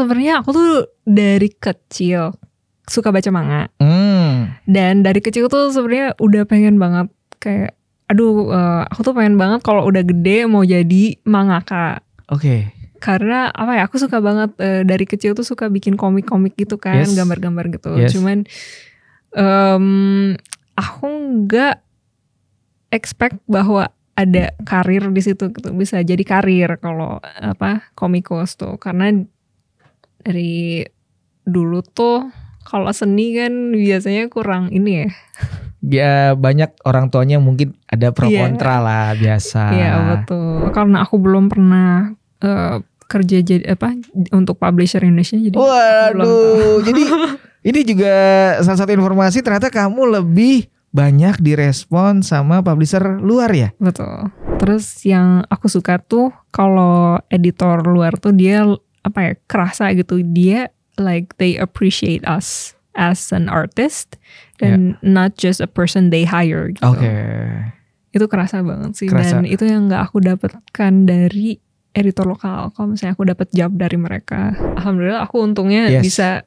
sebenarnya aku tuh dari kecil suka baca manga. Dan dari kecil tuh sebenarnya udah pengen banget kayak aku tuh pengen banget kalau udah gede mau jadi mangaka. Oke. Karena apa ya, aku suka banget dari kecil tuh suka bikin komik-komik gitu kan, gambar-gambar gitu. Cuman aku nggak expect bahwa ada karir di situ gitu, bisa jadi karir kalau komikus tuh. Karena dari dulu tuh kalau seni kan biasanya kurang ini ya. Ya banyak orang tuanya mungkin ada pro kontra lah biasa. Iya betul. Karena aku belum pernah kerja jadi untuk publisher Indonesia, jadi waduh. Jadi ini juga salah satu informasi, ternyata kamu lebih banyak direspon sama publisher luar ya? Betul. Terus yang aku suka tuh kalau editor luar tuh dia kerasa gitu, dia like they appreciate us as an artist and not just a person they hire gitu. Oke. Itu kerasa banget sih. Dan itu yang gak aku dapatkan dari editor lokal. Kalau misalnya aku dapat job dari mereka, alhamdulillah aku untungnya bisa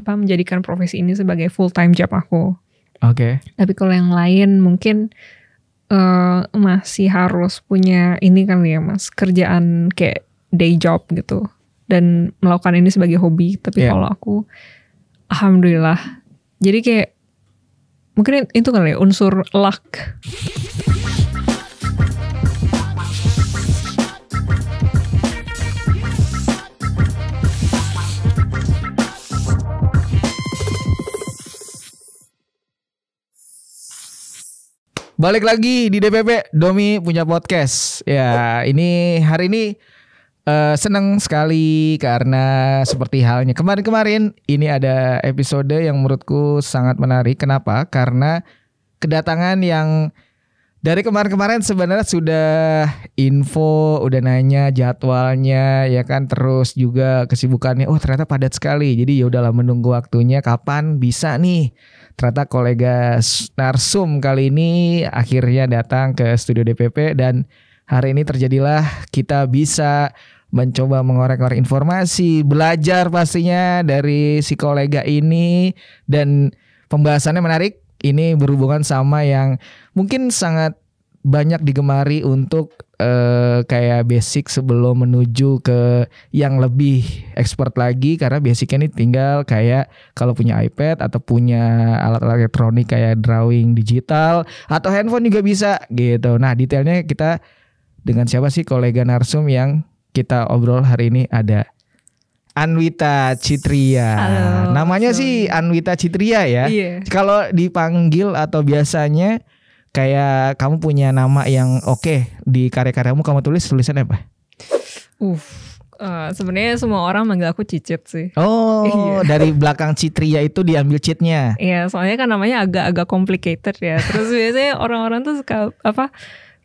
menjadikan profesi ini sebagai full time job aku. Oke. Tapi kalau yang lain mungkin masih harus punya ini kali ya Mas, kerjaan kayak day job gitu dan melakukan ini sebagai hobi. Tapi kalau aku alhamdulillah, jadi kayak mungkin itu kali ya unsur luck. Balik lagi di DPP, Domi punya podcast. Ya, ini hari ini senang sekali karena seperti halnya kemarin-kemarin ini ada episode yang menurutku sangat menarik. Kenapa? Karena kedatangan yang dari kemarin-kemarin sebenarnya sudah info, udah nanya jadwalnya ya kan, terus juga kesibukannya. Oh, ternyata padat sekali. Jadi ya udahlah, menunggu waktunya kapan bisa nih. Ternyata kolega narsum kali ini akhirnya datang ke studio DPP dan hari ini terjadilah kita bisa mencoba mengorek-ngorek informasi, belajar pastinya dari si kolega ini, dan pembahasannya menarik. Ini berhubungan sama yang mungkin sangat banyak digemari untuk kayak basic sebelum menuju ke yang lebih expert lagi, karena basicnya ini tinggal kayak kalau punya iPad atau punya alat-alat elektronik kayak drawing digital atau handphone juga bisa gitu. Nah, detailnya kita dengan siapa sih kolega narsum yang kita obrol hari ini? Ada Anwita Citria. Halo, namanya sih Anwita Citria ya. Kalau dipanggil atau biasanya kayak kamu punya nama yang oke di karya-karyamu, kamu tulisan apa? Sebenarnya semua orang manggil aku Cicit sih. Oh, dari belakang Citria itu diambil citnya. Iya, soalnya kan namanya agak complicated ya. Terus biasanya orang-orang tuh suka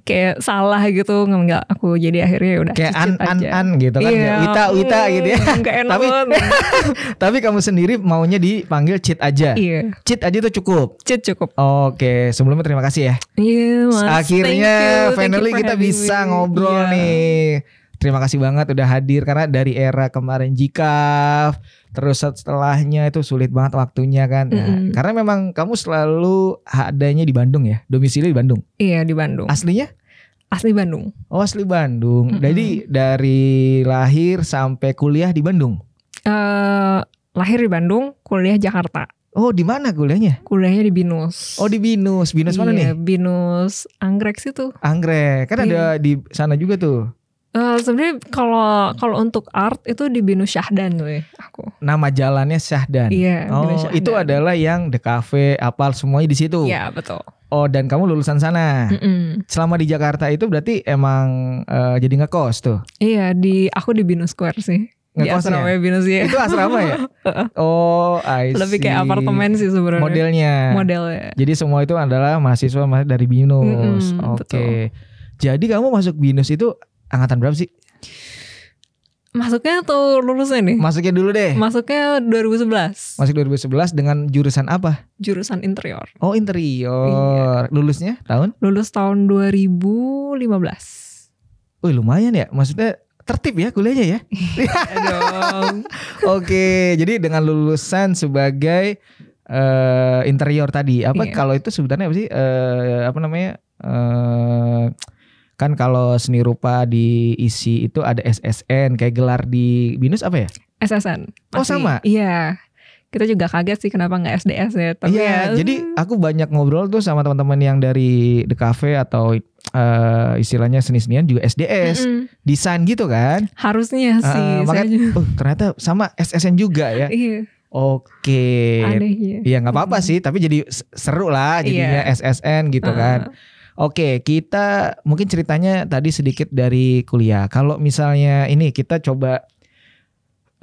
kayak salah gitu nggak aku, jadi akhirnya ya udah kayak Cicit aja. an gitu kan, Wita gitu ya. Nggak enak banget. Tapi kamu sendiri maunya dipanggil Cit aja. Iya. Cit aja itu cukup. Cit cukup. Oke, sebelumnya terima kasih ya. Iya Mas. Akhirnya finally kita bisa ngobrol nih. Terima kasih banget udah hadir, karena dari era kemarin Jikaf, terus setelahnya itu sulit banget waktunya kan. Nah, karena memang kamu selalu adanya di Bandung ya, domisili di Bandung. Iya, di Bandung. Aslinya? Asli Bandung. Oh, asli Bandung. Jadi dari lahir sampai kuliah di Bandung? Lahir di Bandung, kuliah Jakarta. Oh, di mana kuliahnya? Kuliahnya di BINUS. Oh, di BINUS. BINUS mana nih? BINUS Anggrek situ. Anggrek. Kan ada di sana juga tuh. Sebenarnya kalau untuk art itu di BINUS Syahdan tuh aku. Nama jalannya Syahdan. Iya. Oh, itu adalah yang The Cafe, apal semuanya di situ. Iya, betul. Oh, dan kamu lulusan sana. Selama di Jakarta itu berarti emang jadi ngekos tuh? Iya, aku di BINUS Square sih. Di asrama ya? BINUS ya. Itu asrama ya? Oh, I see. Lebih kayak apartemen sih sebenarnya. Modelnya. Jadi semua itu adalah mahasiswa dari BINUS. Oke. Jadi kamu masuk BINUS itu angkatan berapa sih? Masuknya atau lulusnya nih? Masuknya dulu deh. Masuknya 2011. Masuk 2011 dengan jurusan apa? Jurusan interior. Oh, interior. Iya. Lulusnya tahun? Lulus tahun 2015. Wih, lumayan ya. Maksudnya tertib ya kuliahnya ya. Dong. Oke, jadi dengan lulusan sebagai interior tadi, apa Iya. kalau itu sebutannya apa sih? Apa namanya? Kan kalau seni rupa diisi itu ada SSN, kayak gelar di BINUS apa ya? SSN. Oh, sama? Iya. Kita juga kaget sih kenapa nggak SDS ya. Tapi Iya, ya, jadi aku banyak ngobrol tuh sama teman-teman yang dari The Cafe atau istilahnya seni-senian juga SDS, desain gitu kan. harusnya sih. Makanya ternyata sama SSN juga ya. Iya. Oke. Aneh ya. Iya nggak apa-apa sih, tapi jadi seru lah jadinya SSN gitu kan. Oke, kita mungkin ceritanya tadi sedikit dari kuliah. Kalau misalnya ini kita coba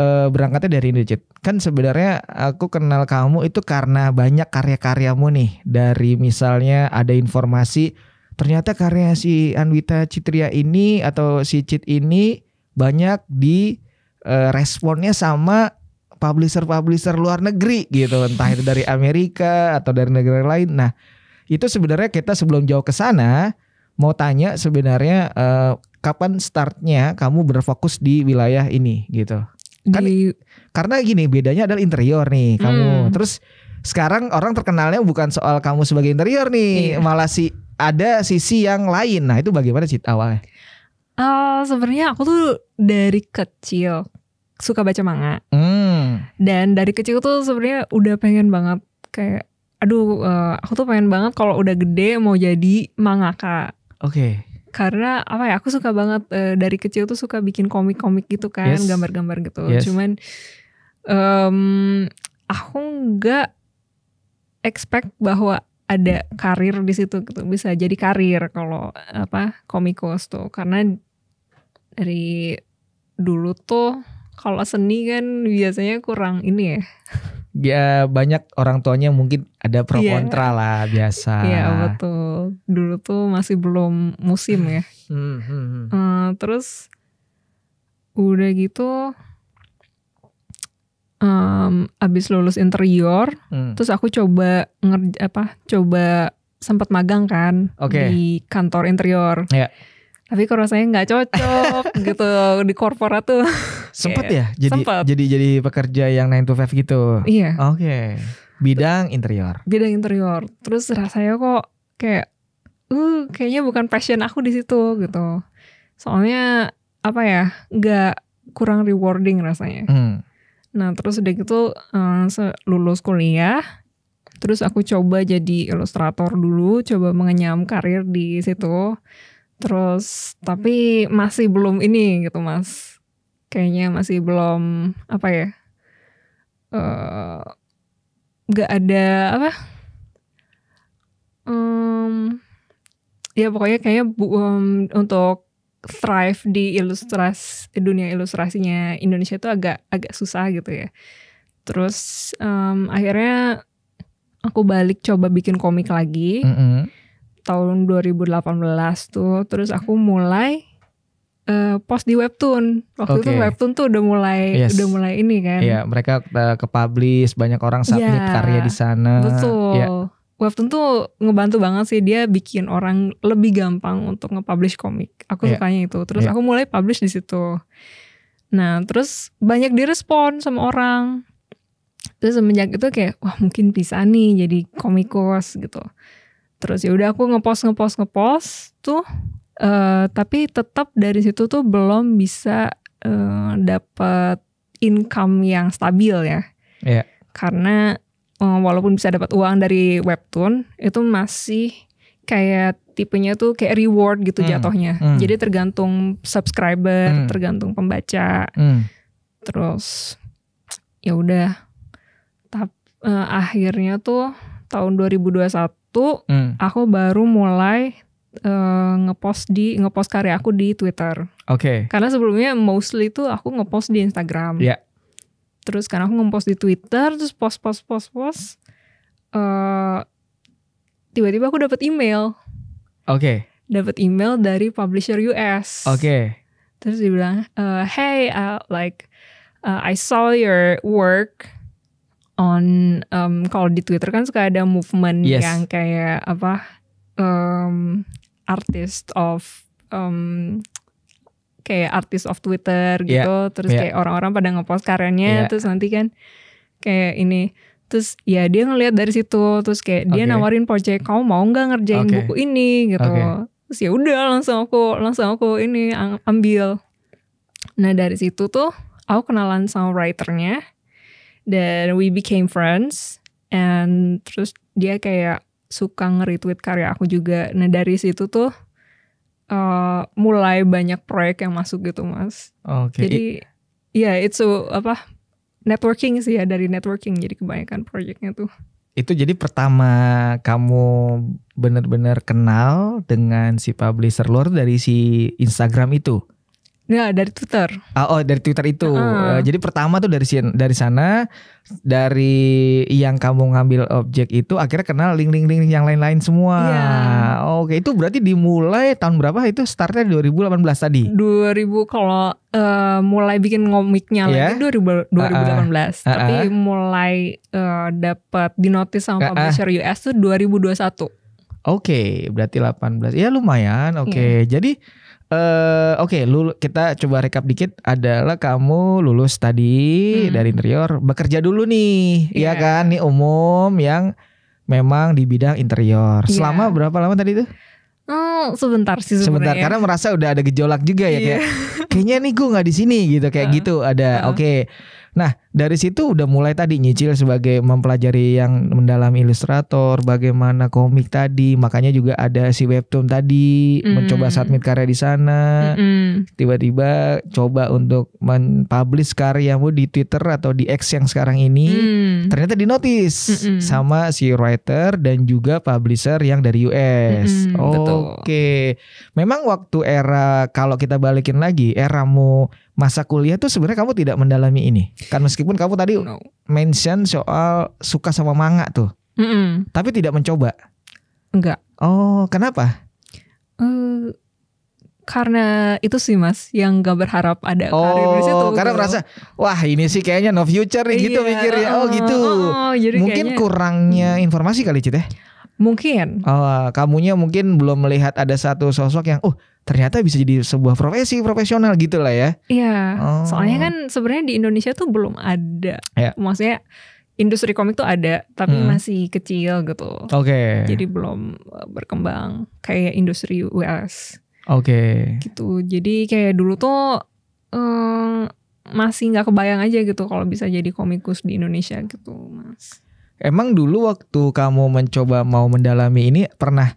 berangkatnya dari ini, Cit. Kan sebenarnya aku kenal kamu itu karena banyak karya-karyamu nih. Dari misalnya ada informasi ternyata karya si Anwita Citria ini atau si Cit ini banyak di responnya sama publisher-publisher luar negeri gitu. Entah itu dari Amerika atau dari negara lain. Nah, itu sebenarnya kita sebelum jauh ke sana mau tanya sebenarnya kapan startnya kamu berfokus di wilayah ini gitu. Kan karena gini, bedanya adalah interior nih kamu. Terus sekarang orang terkenalnya bukan soal kamu sebagai interior nih, malah ada sisi yang lain. Nah, itu bagaimana sih awalnya? Sebenarnya aku tuh dari kecil suka baca manga. Dan dari kecil tuh sebenarnya udah pengen banget kayak aku tuh pengen banget kalau udah gede mau jadi mangaka. Oke. Karena apa ya, aku suka banget dari kecil tuh suka bikin komik-komik gitu kan, gambar-gambar gitu. Cuman aku nggak expect bahwa ada karir di situ gitu, bisa jadi karir kalau komikus tuh. Karena dari dulu tuh kalau seni kan biasanya kurang ini ya. Ya banyak orang tuanya mungkin ada pro kontra lah biasa. Iya betul. Dulu tuh masih belum musim ya. Terus udah gitu abis lulus interior, terus aku coba sempat magang kan di kantor interior. Tapi kok rasanya nggak cocok gitu di korporat tuh. Sempet ya jadi pekerja yang 9 to 5 gitu. Iya. Oke. Bidang interior. Terus rasanya kok kayak kayaknya bukan passion aku di situ gitu. Soalnya apa ya, nggak, kurang rewarding rasanya. Nah terus udah gitu lulus kuliah, terus aku coba jadi ilustrator dulu, coba mengenyam karir di situ. Terus tapi masih belum ini gitu Mas. Kayaknya masih belum apa ya, gak ada apa, ya pokoknya kayaknya untuk thrive di dunia ilustrasinya Indonesia itu agak susah gitu ya. Terus akhirnya aku balik coba bikin komik lagi. Tahun 2018 tuh, terus aku mulai post di Webtoon. Waktu itu Webtoon tuh udah mulai ini kan. Iya, mereka ke publish, banyak orang submit karya di sana. Betul. Yeah. Webtoon tuh ngebantu banget sih, dia bikin orang lebih gampang untuk nge-publish komik. Aku sukanya itu. Terus aku mulai publish di situ. Nah, terus banyak direspon sama orang. Terus semenjak itu kayak wah mungkin bisa nih jadi komikus gitu. Terus ya udah aku ngepost tuh, tapi tetap dari situ tuh belum bisa dapat income yang stabil ya. Karena walaupun bisa dapat uang dari Webtoon, itu masih kayak tipenya tuh kayak reward gitu jatuhnya. Jadi tergantung subscriber, tergantung pembaca. Terus ya udah, akhirnya tuh tahun 2021 aku baru mulai ngepost karya aku di Twitter. Karena sebelumnya mostly tuh aku ngepost di Instagram. Terus karena aku ngepost di Twitter, terus post. Tiba-tiba aku dapat email. Dapat email dari publisher US. Terus dia bilang, hey, I saw your work on kalau di Twitter kan suka ada movement yang kayak apa, artist of kayak artis of Twitter gitu, terus kayak orang-orang pada ngepost karyanya, terus nanti kan kayak ini, terus ya dia ngelihat dari situ, terus kayak dia nawarin project, kamu mau nggak ngerjain buku ini gitu, terus ya udah langsung aku ini ambil. Nah dari situ tuh aku kenalan sama writernya, dan we became friends, and terus dia kayak suka nge-retweet karya aku juga. Nah dari situ tuh mulai banyak proyek yang masuk gitu Mas. Jadi ya itu networking sih ya, dari networking jadi kebanyakan proyeknya tuh. Itu jadi pertama kamu benar-benar kenal dengan si publisher luar dari si Instagram itu? Ya dari Twitter. Dari Twitter itu. Jadi pertama tuh dari sana, dari yang kamu ngambil objek itu akhirnya kenal link-link yang lain-lain semua. Oke, itu berarti dimulai tahun berapa itu? Startnya 2018 tadi. 2000 kalau mulai bikin komiknya lagi 2018. Tapi mulai dapat dinotis sama publisher US tuh 2021. Oke, berarti 18. Ya lumayan. Oke. Jadi kita coba rekap dikit. Adalah kamu lulus tadi dari interior, bekerja dulu nih, ya kan? Nih umum yang memang di bidang interior. Selama berapa lama tadi tuh? Sebentar sih sebenarnya. Sebentar, karena merasa udah ada gejolak juga ya, kayak kayaknya nih gue nggak di sini gitu, kayak gitu ada. Oke. Nah dari situ udah mulai tadi nyicil sebagai mempelajari yang mendalami ilustrator, bagaimana komik tadi, makanya juga ada si webtoon tadi, mencoba submit karya di sana, tiba-tiba coba untuk men-publish karyamu di Twitter atau di X yang sekarang ini, ternyata di notice sama si writer dan juga publisher yang dari US. Oke. Memang waktu era, kalau kita balikin lagi, eramu masa kuliah tuh sebenarnya kamu tidak mendalami ini kan, meskipun kamu tadi mention soal suka sama manga tuh, tapi tidak mencoba. Enggak. Kenapa? Karena itu sih Mas, yang gak berharap ada karir di situ. Karena merasa wah ini sih kayaknya no future nih gitu mikirnya. Gitu. Jadi mungkin kayaknya kurangnya informasi kali Cit ya. Mungkin. Kamunya mungkin belum melihat ada satu sosok yang ternyata bisa jadi sebuah profesi profesional gitu lah ya. Iya. Soalnya kan sebenarnya di Indonesia tuh belum ada. Maksudnya industri komik tuh ada, tapi masih kecil gitu. Jadi belum berkembang kayak industri US. Gitu. Jadi kayak dulu tuh masih nggak kebayang aja gitu kalau bisa jadi komikus di Indonesia gitu Mas. Emang dulu waktu kamu mencoba mau mendalami ini pernah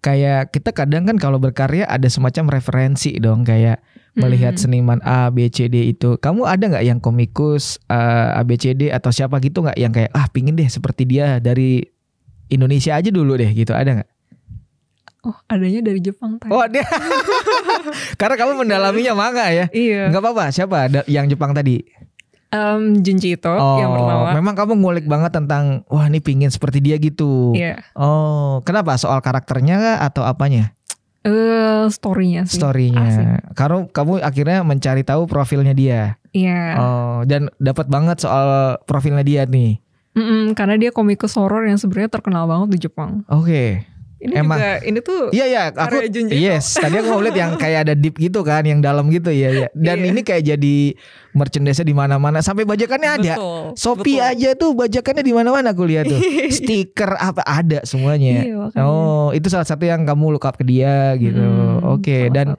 kayak, kita kadang kan kalau berkarya ada semacam referensi dong, kayak melihat seniman A, B, C, D itu. Kamu ada gak yang komikus A, B, C, D atau siapa gitu gak yang kayak pingin deh seperti dia dari Indonesia aja dulu deh gitu, ada gak? Adanya dari Jepang tadi. Dia karena kamu mendalaminya manga ya? Iya. Gak apa-apa, siapa yang Jepang tadi? Junji Ito yang pertama. Memang kamu ngulik banget tentang wah ini pingin seperti dia gitu. Iya. Kenapa? Soal karakternya kah atau apanya? Storynya sih. Storynya. Karena kamu akhirnya mencari tahu profilnya dia. Iya. Dan dapat banget soal profilnya dia nih. Karena dia komikus horor yang sebenarnya terkenal banget di Jepang. Ini emang juga, ini tuh aku Junji Ito. Tadi aku mau lihat yang kayak ada deep gitu kan, yang dalam gitu ya. Dan ini kayak jadi merchandise di mana-mana, sampai bajakannya ada. Shopee aja tuh bajakannya di mana-mana aku lihat tuh. Stiker apa ada semuanya. Itu salah satu yang kamu look up ke dia gitu. Dan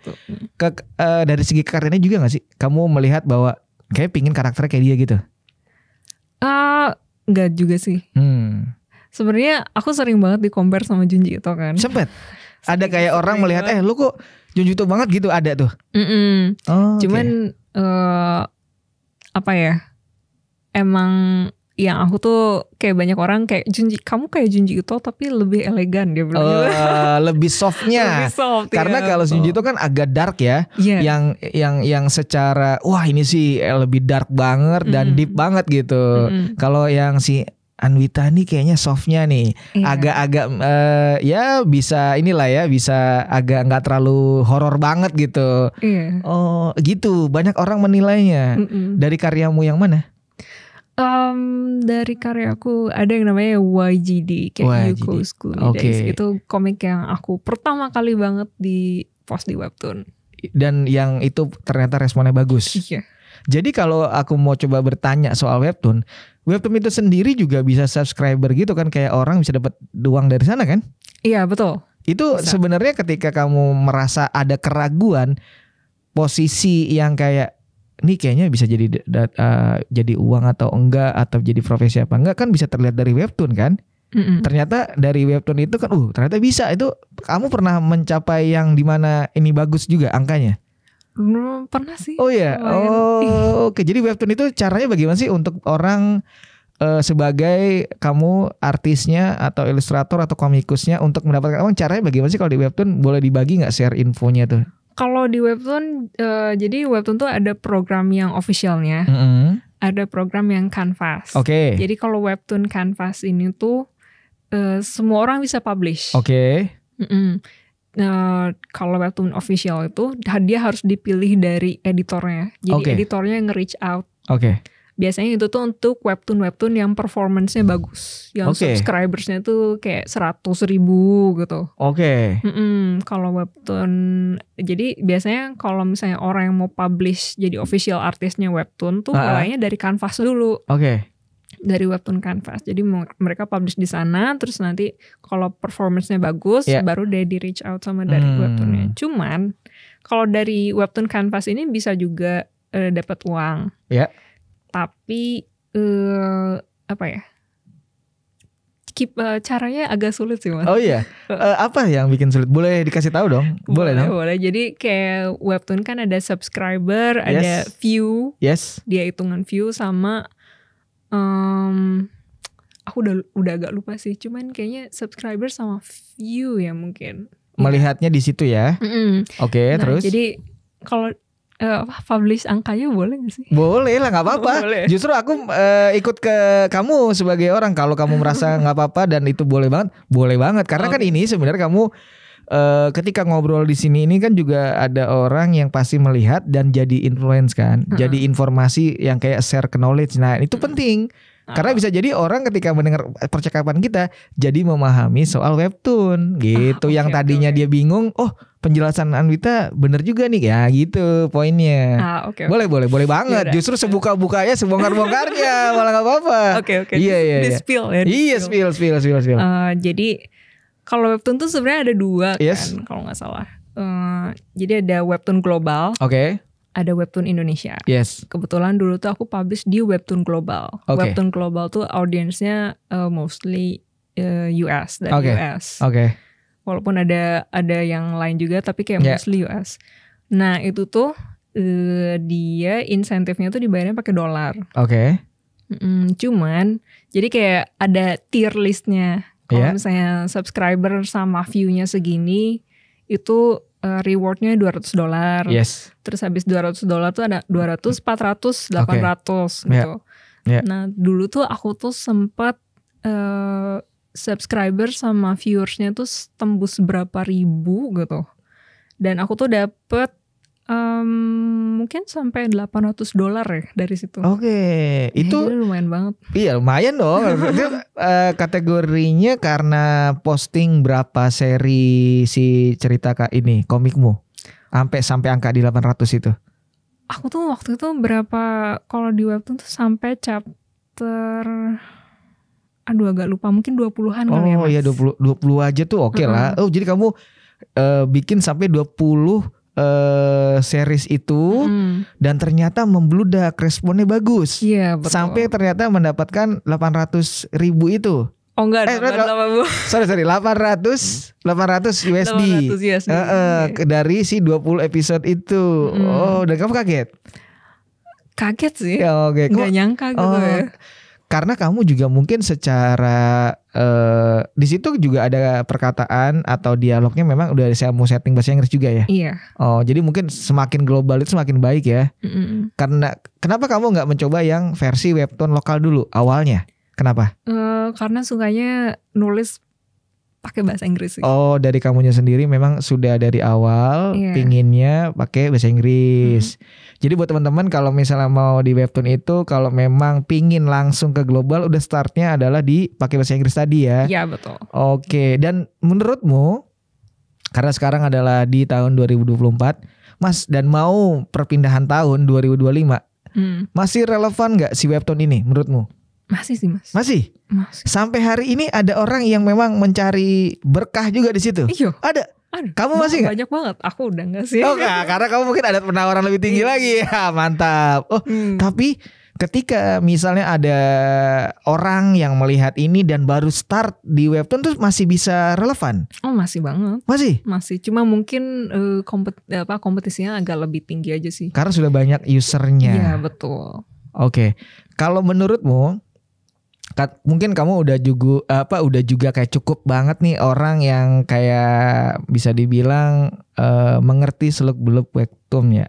dari segi karakternya juga gak sih kamu melihat bahwa kayak pingin karakternya kayak dia gitu? Enggak juga sih. Sebenarnya aku sering banget di compare sama Junji Ito kan. Sempet ada kayak orang melihat lu kok Junji Ito banget gitu, ada tuh. Cuman emang yang aku tuh kayak banyak orang kayak kamu kayak Junji Ito tapi lebih elegan, dia bilang. Lebih softnya. Lebih soft, karena kalau Junji Ito kan agak dark ya. Yang secara wah ini sih lebih dark banget dan deep banget gitu. Kalau yang si Anwita nih kayaknya softnya nih, agak-agak bisa inilah ya, bisa agak nggak terlalu horor banget gitu. Gitu, banyak orang menilainya. Dari karyamu yang mana? Dari karyaku ada yang namanya YGD, kayak Yuko School Days. Itu komik yang aku pertama kali banget di post di webtoon. dan yang itu ternyata responnya bagus. Iya. Jadi kalau aku mau coba bertanya soal webtoon itu sendiri juga bisa subscriber gitu kan, kayak orang bisa dapat uang dari sana kan? Iya betul. Itu sebenarnya ketika kamu merasa ada keraguan posisi yang kayak ini kayaknya bisa jadi uang atau enggak, atau jadi profesi apa enggak, kan bisa terlihat dari webtoon kan? Ternyata dari webtoon itu kan ternyata bisa. Itu kamu pernah mencapai yang dimana ini bagus juga angkanya? Pernah sih. Oh iya. Oke. Jadi webtoon itu caranya bagaimana sih untuk orang sebagai kamu artisnya atau ilustrator atau komikusnya untuk mendapatkan uang, caranya bagaimana sih kalau di webtoon? Boleh dibagi nggak share infonya tuh? Kalau di webtoon, jadi webtoon tuh ada program yang officialnya, ada program yang Canvas. Oke. Jadi kalau webtoon Canvas ini tuh semua orang bisa publish. Oke. Nah, kalau webtoon official itu dia harus dipilih dari editornya. Jadi editornya nge-reach out. Oke. Biasanya itu tuh untuk webtoon yang performance-nya bagus, yang subscribers-nya tuh kayak 100.000 gitu. Oke. Kalau webtoon, jadi biasanya kalau misalnya orang yang mau publish jadi official artisnya webtoon tuh mulainya dari Canvas dulu. Oke. Dari webtoon Canvas. Jadi mereka publish di sana, terus nanti kalau performance-nya bagus, baru dia di reach out sama dari webtoonnya. Cuman kalau dari webtoon Canvas ini bisa juga dapat uang. Ya. Tapi apa ya? Caranya agak sulit sih, Mas. Oh iya. Apa yang bikin sulit? Boleh dikasih tahu dong? Boleh dong. Boleh. Jadi kayak webtoon kan ada subscriber, ada view. Yes. Dia hitungan view sama aku udah agak lupa sih. Cuman kayaknya subscriber sama view ya mungkin. Melihatnya di situ ya. Oke, terus. Jadi kalau publish angkanya boleh gak sih? Boleh lah, gak apa-apa. Justru aku ikut ke kamu sebagai orang. Kalau kamu merasa gak apa-apa dan itu boleh banget. Karena kan ini sebenarnya kamu ketika ngobrol di sini ini kan juga ada orang yang pasti melihat dan jadi influence kan. Jadi informasi yang kayak share knowledge. Nah itu penting. Karena bisa jadi orang ketika mendengar percakapan kita jadi memahami soal webtoon gitu. Yang tadinya dia bingung, penjelasan Anwita bener juga nih ya gitu poinnya. Boleh banget. Yaudah. Justru sebuka-bukanya, sebongkar-bongkarnya malah gak apa-apa. Oke. Iya. Spill ya. Iya, spill. Jadi kalau webtoon tuh sebenarnya ada dua kan kalau nggak salah. Jadi ada webtoon global. Oke. Ada webtoon Indonesia. Yes. Kebetulan dulu tuh aku publish di webtoon global. Webtoon global tuh audiensnya mostly US dari US. Oke. Walaupun ada yang lain juga, tapi kayak mostly US. Nah itu tuh dia insentifnya tuh dibayarnya pakai dolar. Oke. Cuman jadi kayak ada tier listnya. Kalau misalnya subscriber sama view-nya segini, itu rewardnya $200. Yes. Terus habis $200 tuh ada 200, 400, 800 gitu. Nah dulu tuh aku tuh sempat subscriber sama viewersnya tuh tembus berapa ribu gitu. Dan aku tuh dapet mungkin sampai $800 ya dari situ. Oke. Itu lumayan banget. Iya lumayan dong. Itu kategorinya karena posting berapa seri si cerita ini komikmu sampai angka di 800 itu. Aku tuh waktu itu berapa, kalau di webtoon tuh sampai chapter agak lupa, mungkin 20-an kali ya Mas. Oh iya 20 aja tuh oke lah. Oh jadi kamu bikin sampai 20 series itu dan ternyata membludak, responnya bagus. Iya betul. Sampai ternyata mendapatkan 800.000 itu. Oh enggak, sorry 800 USD. 800 USD. Dari si 20 episode itu. Oh, dan kamu kaget? Kaget sih. Ya, oke. Gak nyangka gitu ya. Karena kamu juga mungkin secara di situ juga ada perkataan atau dialognya memang udah saya mau setting bahasa Inggris juga ya. Iya. Oh jadi mungkin semakin global itu semakin baik ya. Karena kenapa kamu nggak mencoba yang versi webtoon lokal dulu awalnya? Kenapa? Karena sukanya nulis pakai bahasa Inggris sih. Oh dari kamunya sendiri memang sudah dari awal pinginnya pakai bahasa Inggris. Jadi buat teman-teman kalau misalnya mau di webtoon itu, kalau memang pingin langsung ke global, udah startnya adalah di pakai bahasa Inggris tadi ya. Iya betul. Oke, dan menurutmu, karena sekarang adalah di tahun 2024, Mas, dan mau perpindahan tahun 2025, masih relevan gak si webtoon ini menurutmu? Masih sih Mas. Masih? Sampai hari ini ada orang yang memang mencari berkah juga di situ? Iya. Ada? Kamu masih gak? Banyak banget. Aku udah gak sih. Oh enggak, karena kamu mungkin ada penawaran lebih tinggi lagi. Ya, mantap. Oh, tapi ketika misalnya ada orang yang melihat ini dan baru start di webtoon tuh masih bisa relevan? Oh masih banget. Masih? Cuma mungkin kompetisinya agak lebih tinggi aja sih. Karena sudah banyak usernya. Iya betul. Oke. Kalau menurutmu, mungkin kamu udah juga kayak cukup banget nih orang yang kayak bisa dibilang mengerti seluk-beluk webtoon ya.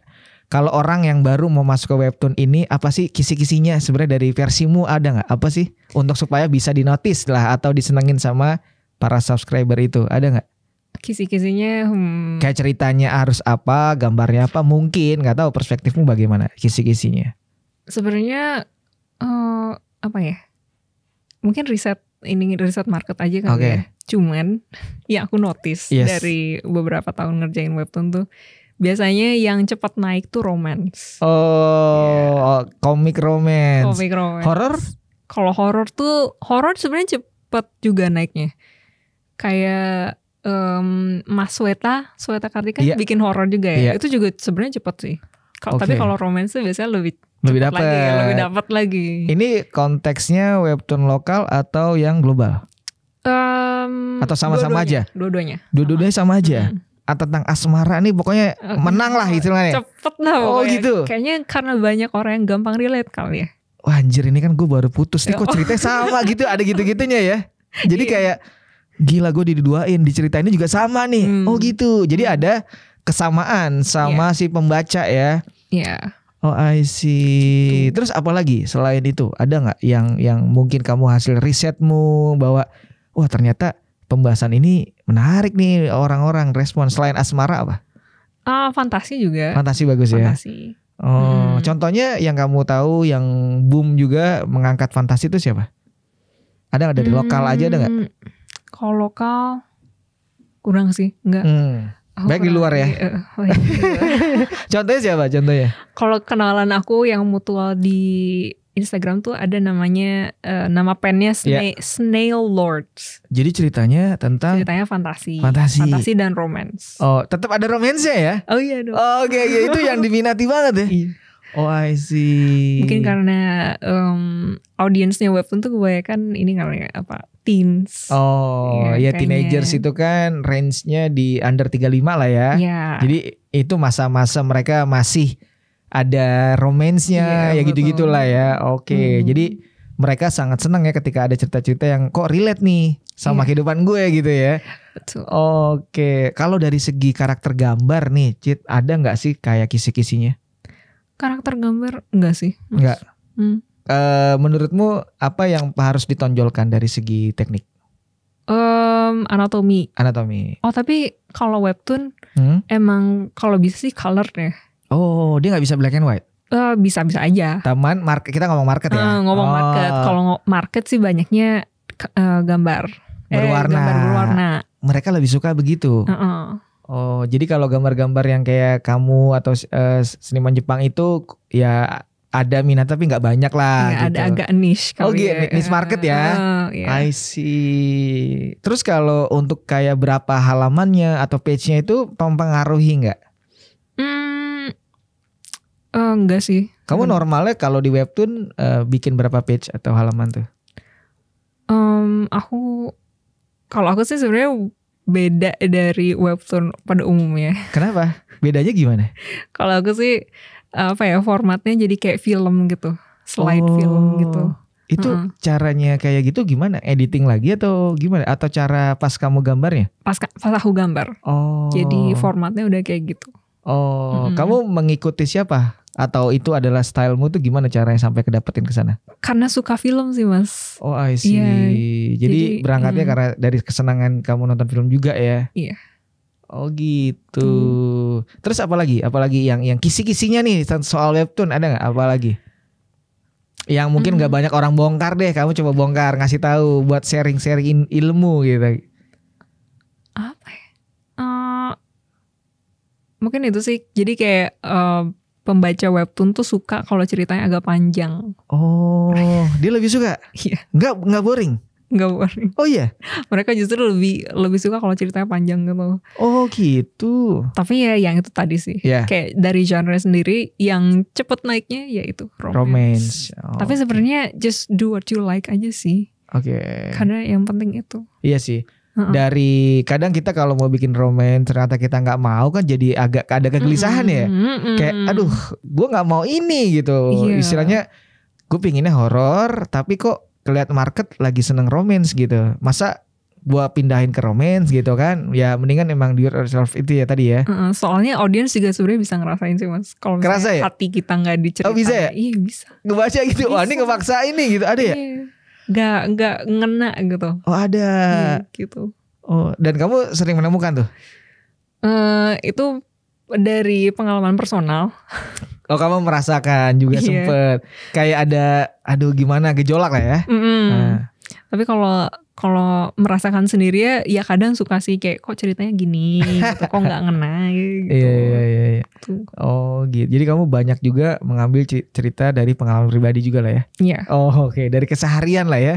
Kalau orang yang baru mau masuk ke webtoon ini, apa sih kisi-kisinya sebenarnya dari versimu, ada nggak? Apa sih untuk supaya bisa dinotis lah atau disenengin sama para subscriber itu, ada nggak? Kisi-kisinya kayak ceritanya harus apa, gambarnya apa, mungkin nggak tahu perspektifmu bagaimana kisi-kisinya. Sebenarnya apa ya? Mungkin riset market aja kan ya. Cuman ya aku notice dari beberapa tahun ngerjain webtoon tuh, biasanya yang cepat naik tuh romance. Komik romance. Horor? Kalau horor sebenarnya cepat juga naiknya. Kayak Mas Sweta Kartika bikin horor juga ya. Itu juga sebenarnya cepat sih. Tapi kalau romance tuh biasanya lebih dapat lagi. Ini konteksnya webtoon lokal atau yang global? Atau sama-sama aja? Dua-duanya sama aja. Tentang asmara nih pokoknya menang lah istilahnya. Cepet lah pokoknya. Oh gitu. Kayaknya karena banyak orang yang gampang relate kali ya. Wah anjir, ini kan gue baru putus nih, kok ceritanya sama gitu. Ada gitu-gitunya ya. Jadi kayak gila, gue diduain, diceritainnya juga sama nih. Oh gitu. Jadi ada kesamaan sama si pembaca ya. Iya. Oh I see. Terus apa lagi selain itu? Ada gak yang mungkin kamu hasil risetmu bahwa wah ternyata pembahasan ini menarik nih, orang-orang respon. Selain asmara apa? Fantasi juga. Fantasi bagus ya. Contohnya yang kamu tahu yang boom juga mengangkat fantasi itu siapa? Ada nggak dari lokal aja, ada nggak? Kalau lokal kurang sih, enggak. Baik di luar ya. Contohnya siapa? Kalau kenalan aku yang mutual di Instagram tuh ada namanya nama pennya Snail Lords. Jadi ceritanya fantasi dan romance. Oh, tetap ada romansnya ya? Oh iya dong. Oke, itu yang diminati banget ya. Iya. Oh I see. Mungkin karena audiensnya webtoon tuh kebanyakan ini kali ya, teens. Oh ya teenagers itu kan range-nya di under 35 lah ya. Jadi itu masa-masa mereka masih ada romansnya ya gitu-gitulah ya. Oke. Jadi mereka sangat senang ya ketika ada cerita-cerita yang kok relate nih sama kehidupan gue gitu ya. Betul. Oke. Kalau dari segi karakter gambar nih, Cit, ada nggak sih kayak kisi-kisinya? Karakter gambar enggak sih? Enggak. Menurutmu apa yang harus ditonjolkan dari segi teknik? Anatomi. Oh tapi kalau webtoon emang kalau bisa sih color ya. Oh, dia nggak bisa black and white? Bisa aja. Kita ngomong market ya. Market. Kalau market sih banyaknya gambar berwarna. Mereka lebih suka begitu. Oh, jadi kalau gambar-gambar yang kayak kamu atau seniman Jepang itu ya ada minat tapi nggak banyak lah. Ya, gitu. Ada agak niche. Niche market ya. I see. Terus kalau untuk kayak berapa halamannya atau page-nya itu mempengaruhi nggak? Enggak sih. Kamu normalnya kalau di webtoon bikin berapa page atau halaman tuh? Kalau aku sih sebenarnya beda dari webtoon pada umumnya. Kenapa? Bedanya gimana? Kalau aku sih formatnya jadi kayak film gitu, slide film gitu. Itu caranya kayak gitu gimana? Editing lagi atau gimana? Atau cara pas kamu gambarnya? Pas aku gambar. Jadi formatnya udah kayak gitu. Kamu mengikuti siapa? Atau itu adalah stylemu tuh gimana caranya sampai kedapetin ke sana? Karena suka film sih Mas. Oh I see. Jadi berangkatnya karena dari kesenangan kamu nonton film juga ya? Iya. Oh gitu. Terus apa lagi? Apalagi yang kisi-kisinya nih soal webtoon ada nggak? Apa lagi? Yang mungkin nggak banyak orang bongkar deh. Kamu coba bongkar, ngasih tahu buat sharing ilmu gitu. Apa ya? Mungkin itu sih. Jadi kayak pembaca webtoon tuh suka kalau ceritanya agak panjang. Oh, dia lebih suka? Iya. Nggak boring? Nggak boring. Oh iya? Mereka justru lebih suka kalau ceritanya panjang gitu. Oh gitu. Tapi ya yang itu tadi sih. Yeah. Kayak dari genre sendiri yang cepet naiknya ya itu romance. Oh, tapi sebenarnya just do what you like aja sih. Oke. Karena yang penting itu. Iya sih. Dari kadang kita kalau mau bikin romance ternyata kita nggak mau kan jadi agak ada kegelisahan ya. Kayak aduh gue nggak mau ini gitu. Iya. Istilahnya gue pinginnya horor tapi kok kelihatan market lagi seneng romance gitu. Masa gue pindahin ke romance gitu kan. Ya mendingan emang do it yourself itu ya tadi ya. Soalnya audiens juga sebenarnya bisa ngerasain sih mas. Kalau misalnya ya? hati kita nggak diceritain. Oh bisa ya? Iya bisa. Ngebaca gitu. Wah ini ngemaksa ini gitu. Ada ya? Nggak ngena gitu. Oh ada. Gitu. Oh dan kamu sering menemukan tuh? Itu dari pengalaman personal. Oh kamu merasakan juga sempet kayak ada aduh gimana gejolak lah ya. Nah. Tapi kalau merasakan sendiri ya kadang suka sih kayak kok ceritanya gini gitu, kok nggak ngena gitu. Iya. Oh gitu. Jadi kamu banyak juga mengambil cerita dari pengalaman pribadi juga lah ya. Iya. Oh oke. Dari keseharian lah ya.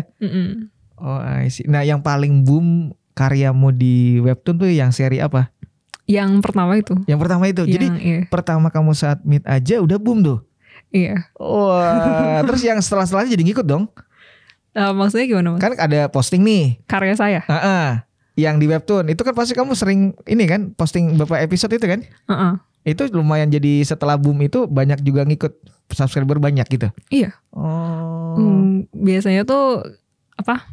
Oh I see. Nah yang paling boom karyamu di webtoon tuh yang seri apa? Yang pertama itu. Jadi pertama kamu saat meet aja udah boom tuh. Iya. Wah, terus yang setelah-setelahnya jadi ngikut dong? Maksudnya gimana mas? Kan ada posting nih. Karya saya. Yang di webtoon itu kan pasti kamu sering ini kan posting beberapa episode itu kan? Itu lumayan jadi setelah boom itu banyak juga ngikut subscriber banyak gitu. Iya. Oh. Biasanya tuh apa?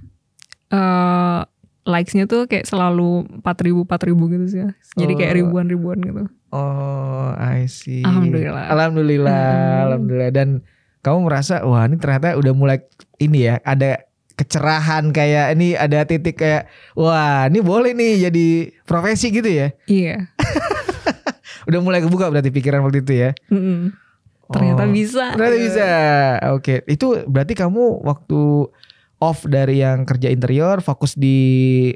Likes-nya tuh kayak selalu 4.000 gitu sih. Jadi kayak ribuan gitu. Oh, I see. Alhamdulillah. Dan kamu merasa wah ini ternyata udah mulai ini ya, ada kecerahan kayak ini ada titik kayak wah ini boleh nih jadi profesi gitu ya. Iya. Udah mulai kebuka berarti pikiran waktu itu ya. Ternyata bisa. Oke. Itu berarti kamu waktu off dari yang kerja interior fokus di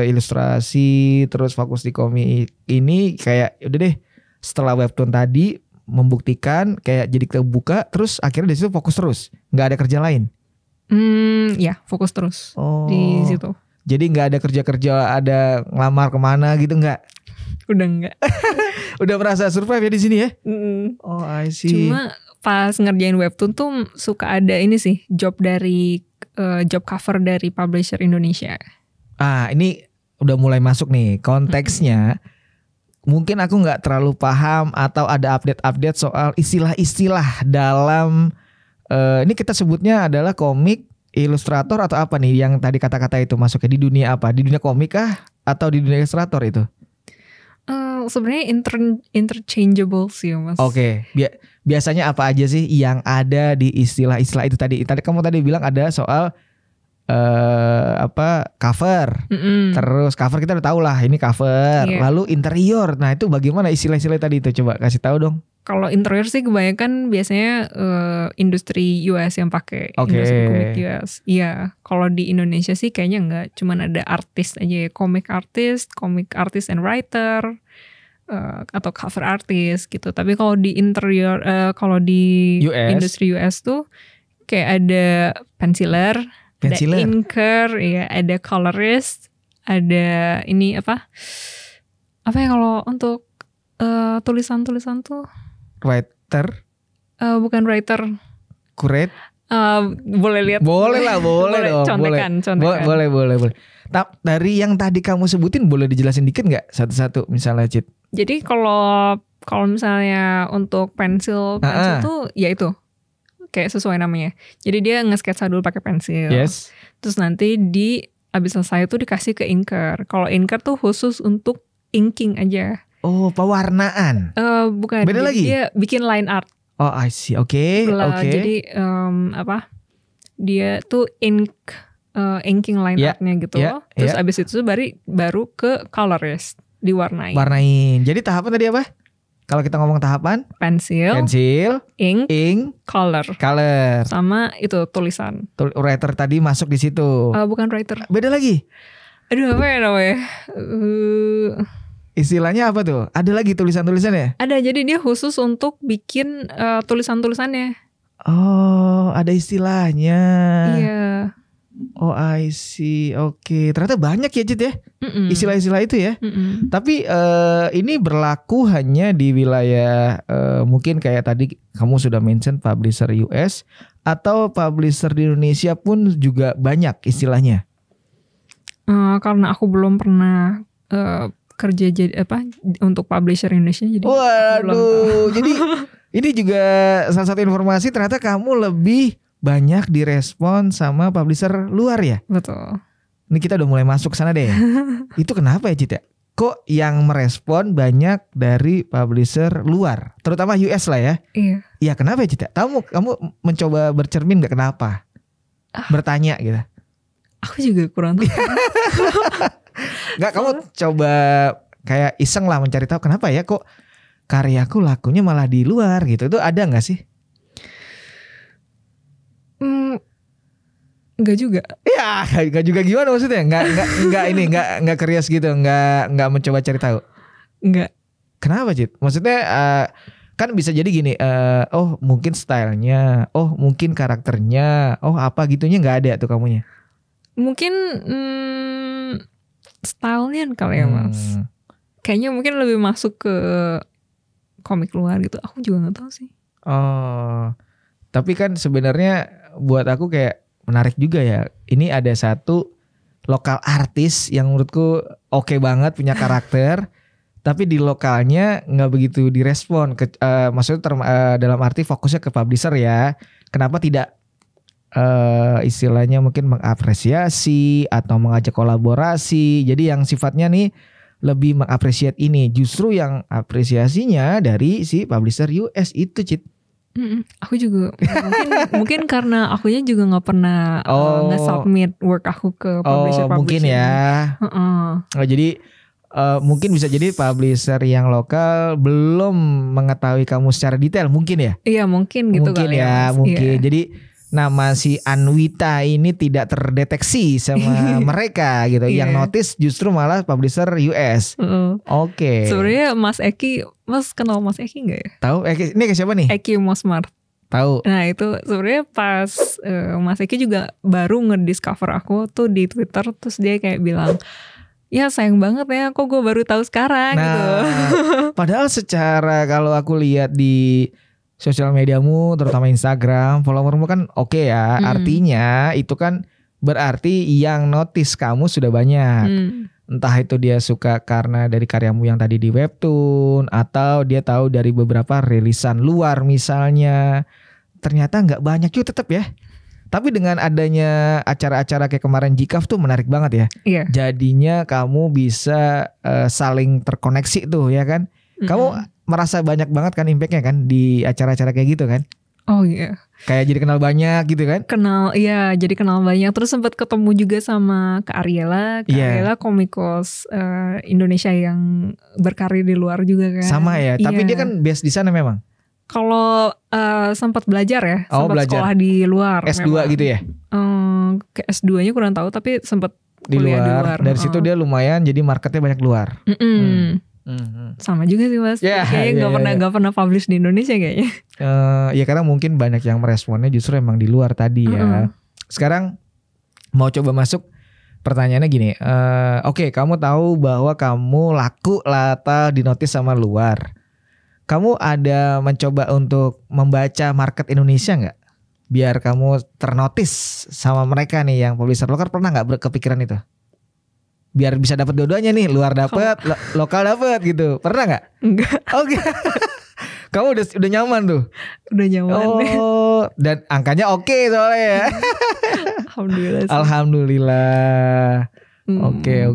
ilustrasi terus fokus di komik ini kayak udah deh setelah webtoon tadi membuktikan kayak jadi kebuka terus akhirnya di situ fokus terus nggak ada kerja lain. Ya fokus terus di situ. Jadi nggak ada kerja ada ngelamar kemana gitu nggak? Udah nggak. Udah merasa survive ya di sini ya? Oh I see. Cuma pas ngerjain webtoon tuh suka ada ini sih job cover dari publisher Indonesia. Ini udah mulai masuk nih konteksnya. Mungkin aku nggak terlalu paham atau ada update soal istilah-istilah dalam ini kita sebutnya adalah komik ilustrator atau apa nih yang tadi kata-kata itu masuknya di dunia apa? Di dunia komik kah atau di dunia ilustrator itu? Sebenarnya interchangeable sih mas. Oke. Biasanya apa aja sih yang ada di istilah-istilah itu tadi? Tadi kamu bilang ada soal cover. Terus cover kita udah tahu lah ini cover. Lalu interior. Nah itu bagaimana istilah-istilah tadi itu? Coba kasih tahu dong. Kalau interior sih kebanyakan biasanya industri US yang pakai industri komik US. Iya. Kalau di Indonesia sih kayaknya enggak. Cuman ada artis aja ya. Comic artist and writer. Atau cover artist gitu. Tapi kalau di interior, kalau di industri US tuh kayak ada penciler, ada inker, ya ada colorist, ada ini apa ya kalau untuk tulisan-tulisan tuh? Writer? Bukan writer. Curate? Boleh lihat. Boleh dong. Contekan. Boleh. Dari yang tadi kamu sebutin boleh dijelasin dikit nggak satu-satu misalnya Cid? Jadi kalau misalnya untuk pensil tuh ya itu kayak sesuai namanya. Jadi dia nge-sketsa dulu pakai pensil. Yes. Terus nanti abis selesai tuh dikasih ke inker. Kalau inker tuh khusus untuk inking aja. Oh, pewarnaan. Bukan. Beda lagi. Dia bikin line art. Oh, I see. Oke. Jadi dia tuh inking line artnya gitu. Terus abis itu baru ke colorist. Warnain. Jadi tahapan tadi apa? Kalau kita ngomong tahapan? Pensil, ink, color. Sama itu tulisan. Writer tadi masuk di situ. Bukan writer. Beda lagi. Aduh apa ya namanya? Istilahnya apa tuh? Ada lagi tulisan-tulisannya? Ada, jadi dia khusus untuk bikin tulisan-tulisannya. Oh, ada istilahnya. Iya. Oh, I see. Oke, ternyata banyak ya Cid ya istilah-istilah itu ya. Tapi ini berlaku hanya di wilayah mungkin kayak tadi kamu sudah mention publisher US atau publisher di Indonesia pun juga banyak istilahnya. Karena aku belum pernah kerja jadi untuk publisher Indonesia, jadi waduh, jadi ini juga salah satu informasi ternyata kamu lebih banyak direspon sama publisher luar ya? Betul. Ini kita udah mulai masuk ke sana deh. Itu kenapa ya Cita? Kok yang merespon banyak dari publisher luar? Terutama US lah ya. Iya. Iya kenapa ya Cita? Kamu mencoba bercermin gak kenapa? Bertanya gitu. Aku juga kurang tahu. Gak, kamu coba kayak iseng lah mencari tahu kenapa ya kok karyaku lakunya malah di luar gitu. Itu ada gak sih? Enggak juga. Ya, enggak juga gimana maksudnya? Enggak curious gitu, enggak mencoba cari tahu. Enggak. Kenapa, Cid? Maksudnya kan bisa jadi gini, oh mungkin stylenya, oh mungkin karakternya, oh apa gitunya enggak ada tuh kamunya. Mungkin stylenya kali ya, Mas. Kayaknya mungkin lebih masuk ke komik luar gitu. Aku juga enggak tahu sih. Oh. Tapi kan sebenarnya buat aku kayak menarik juga ya. Ini ada satu lokal artis yang menurutku oke banget punya karakter, tapi di lokalnya nggak begitu direspon. Maksudnya dalam arti fokusnya ke publisher ya. Kenapa tidak istilahnya mungkin mengapresiasi atau mengajak kolaborasi? Jadi yang sifatnya nih lebih mengapresiasi ini. Justru yang apresiasinya dari si publisher US itu, Cid. Aku juga mungkin karena akunya juga nggak pernah nge-submit work aku ke publisher. Mungkin ya. Jadi mungkin bisa jadi publisher yang lokal belum mengetahui kamu secara detail mungkin ya. Iya mungkin gitu mungkin kali ya. Mungkin. Iya. Jadi nama si Anwita ini tidak terdeteksi sama mereka gitu. Yang notice justru malah publisher US. Oke. Sebenarnya Mas kenal Mas Eki nggak ya? Tahu Eki, ini ke siapa nih? Eki Mosmart. Tahu. Nah itu sebenarnya pas Mas Eki juga baru ngediscover aku tuh di Twitter, terus dia kayak bilang, ya sayang banget ya, kok gue baru tahu sekarang gitu. Padahal secara kalau aku lihat di sosial mediamu, terutama Instagram, followermu kan oke ya. Artinya itu kan berarti yang notice kamu sudah banyak. Entah itu dia suka karena dari karyamu yang tadi di webtoon, atau dia tahu dari beberapa rilisan luar misalnya. Ternyata nggak banyak juga tetap ya. Tapi dengan adanya acara-acara kayak kemarin Jikaf tuh menarik banget ya. Iya. Jadinya kamu bisa saling terkoneksi tuh ya kan. Kamu merasa banyak banget kan impactnya kan di acara-acara kayak gitu kan? Oh iya. Kayak jadi kenal banyak gitu kan? Jadi kenal banyak. Terus sempat ketemu juga sama Kak Ariela. Kak Ariela komikus Indonesia yang berkarir di luar juga kan. Sama ya. Tapi dia kan base di sana memang. Kalau sempat belajar ya, sempat sekolah di luar. S2 memang. Gitu ya? Ke S2-nya kurang tahu, tapi sempat kuliah di luar. Dari situ dia lumayan, jadi marketnya banyak luar. Sama juga sih Mas. Kayaknya nggak pernah publish di Indonesia kayaknya. Ya karena mungkin banyak yang meresponnya justru emang di luar tadi ya. Sekarang mau coba masuk pertanyaannya gini. Oke, kamu tahu bahwa kamu laku atau dinotis sama luar. Kamu ada mencoba untuk membaca market Indonesia nggak? Biar kamu ternotis sama mereka nih yang publisher lokal, pernah nggak berkepikiran itu? Biar bisa dapat dua-duanya nih, luar dapat, lokal dapat gitu. Pernah nggak? Enggak. Oke. Kamu udah nyaman tuh. Udah nyaman. Dan angkanya oke soalnya ya. Alhamdulillah. Oke.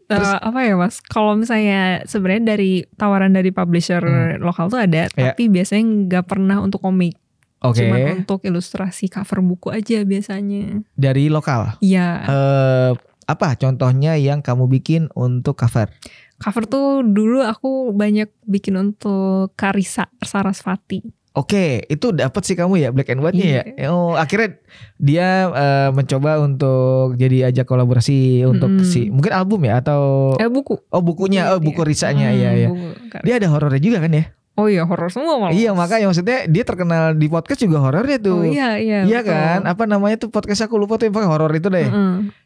Terus, apa ya Mas? Kalau misalnya sebenarnya dari tawaran dari publisher lokal tuh ada, tapi biasanya nggak pernah untuk komik. Cuma untuk ilustrasi cover buku aja biasanya. Dari lokal? Iya. Apa contohnya yang kamu bikin untuk cover? Cover tuh dulu aku banyak bikin untuk Karissa Sarasvati. Oke, itu dapat sih kamu ya black and white-nya ya. Oh, akhirnya dia mencoba untuk jadi ajak kolaborasi untuk mungkin album ya atau buku. Oh, bukunya, buku Risanya ya. Dia ada horornya juga kan ya? Oh iya, horor semua malah. Iya, makanya maksudnya dia terkenal di podcast juga horornya tuh. Oh iya. Iya kan? Apa namanya tuh podcast aku lupa tuh yang pakai horor itu deh.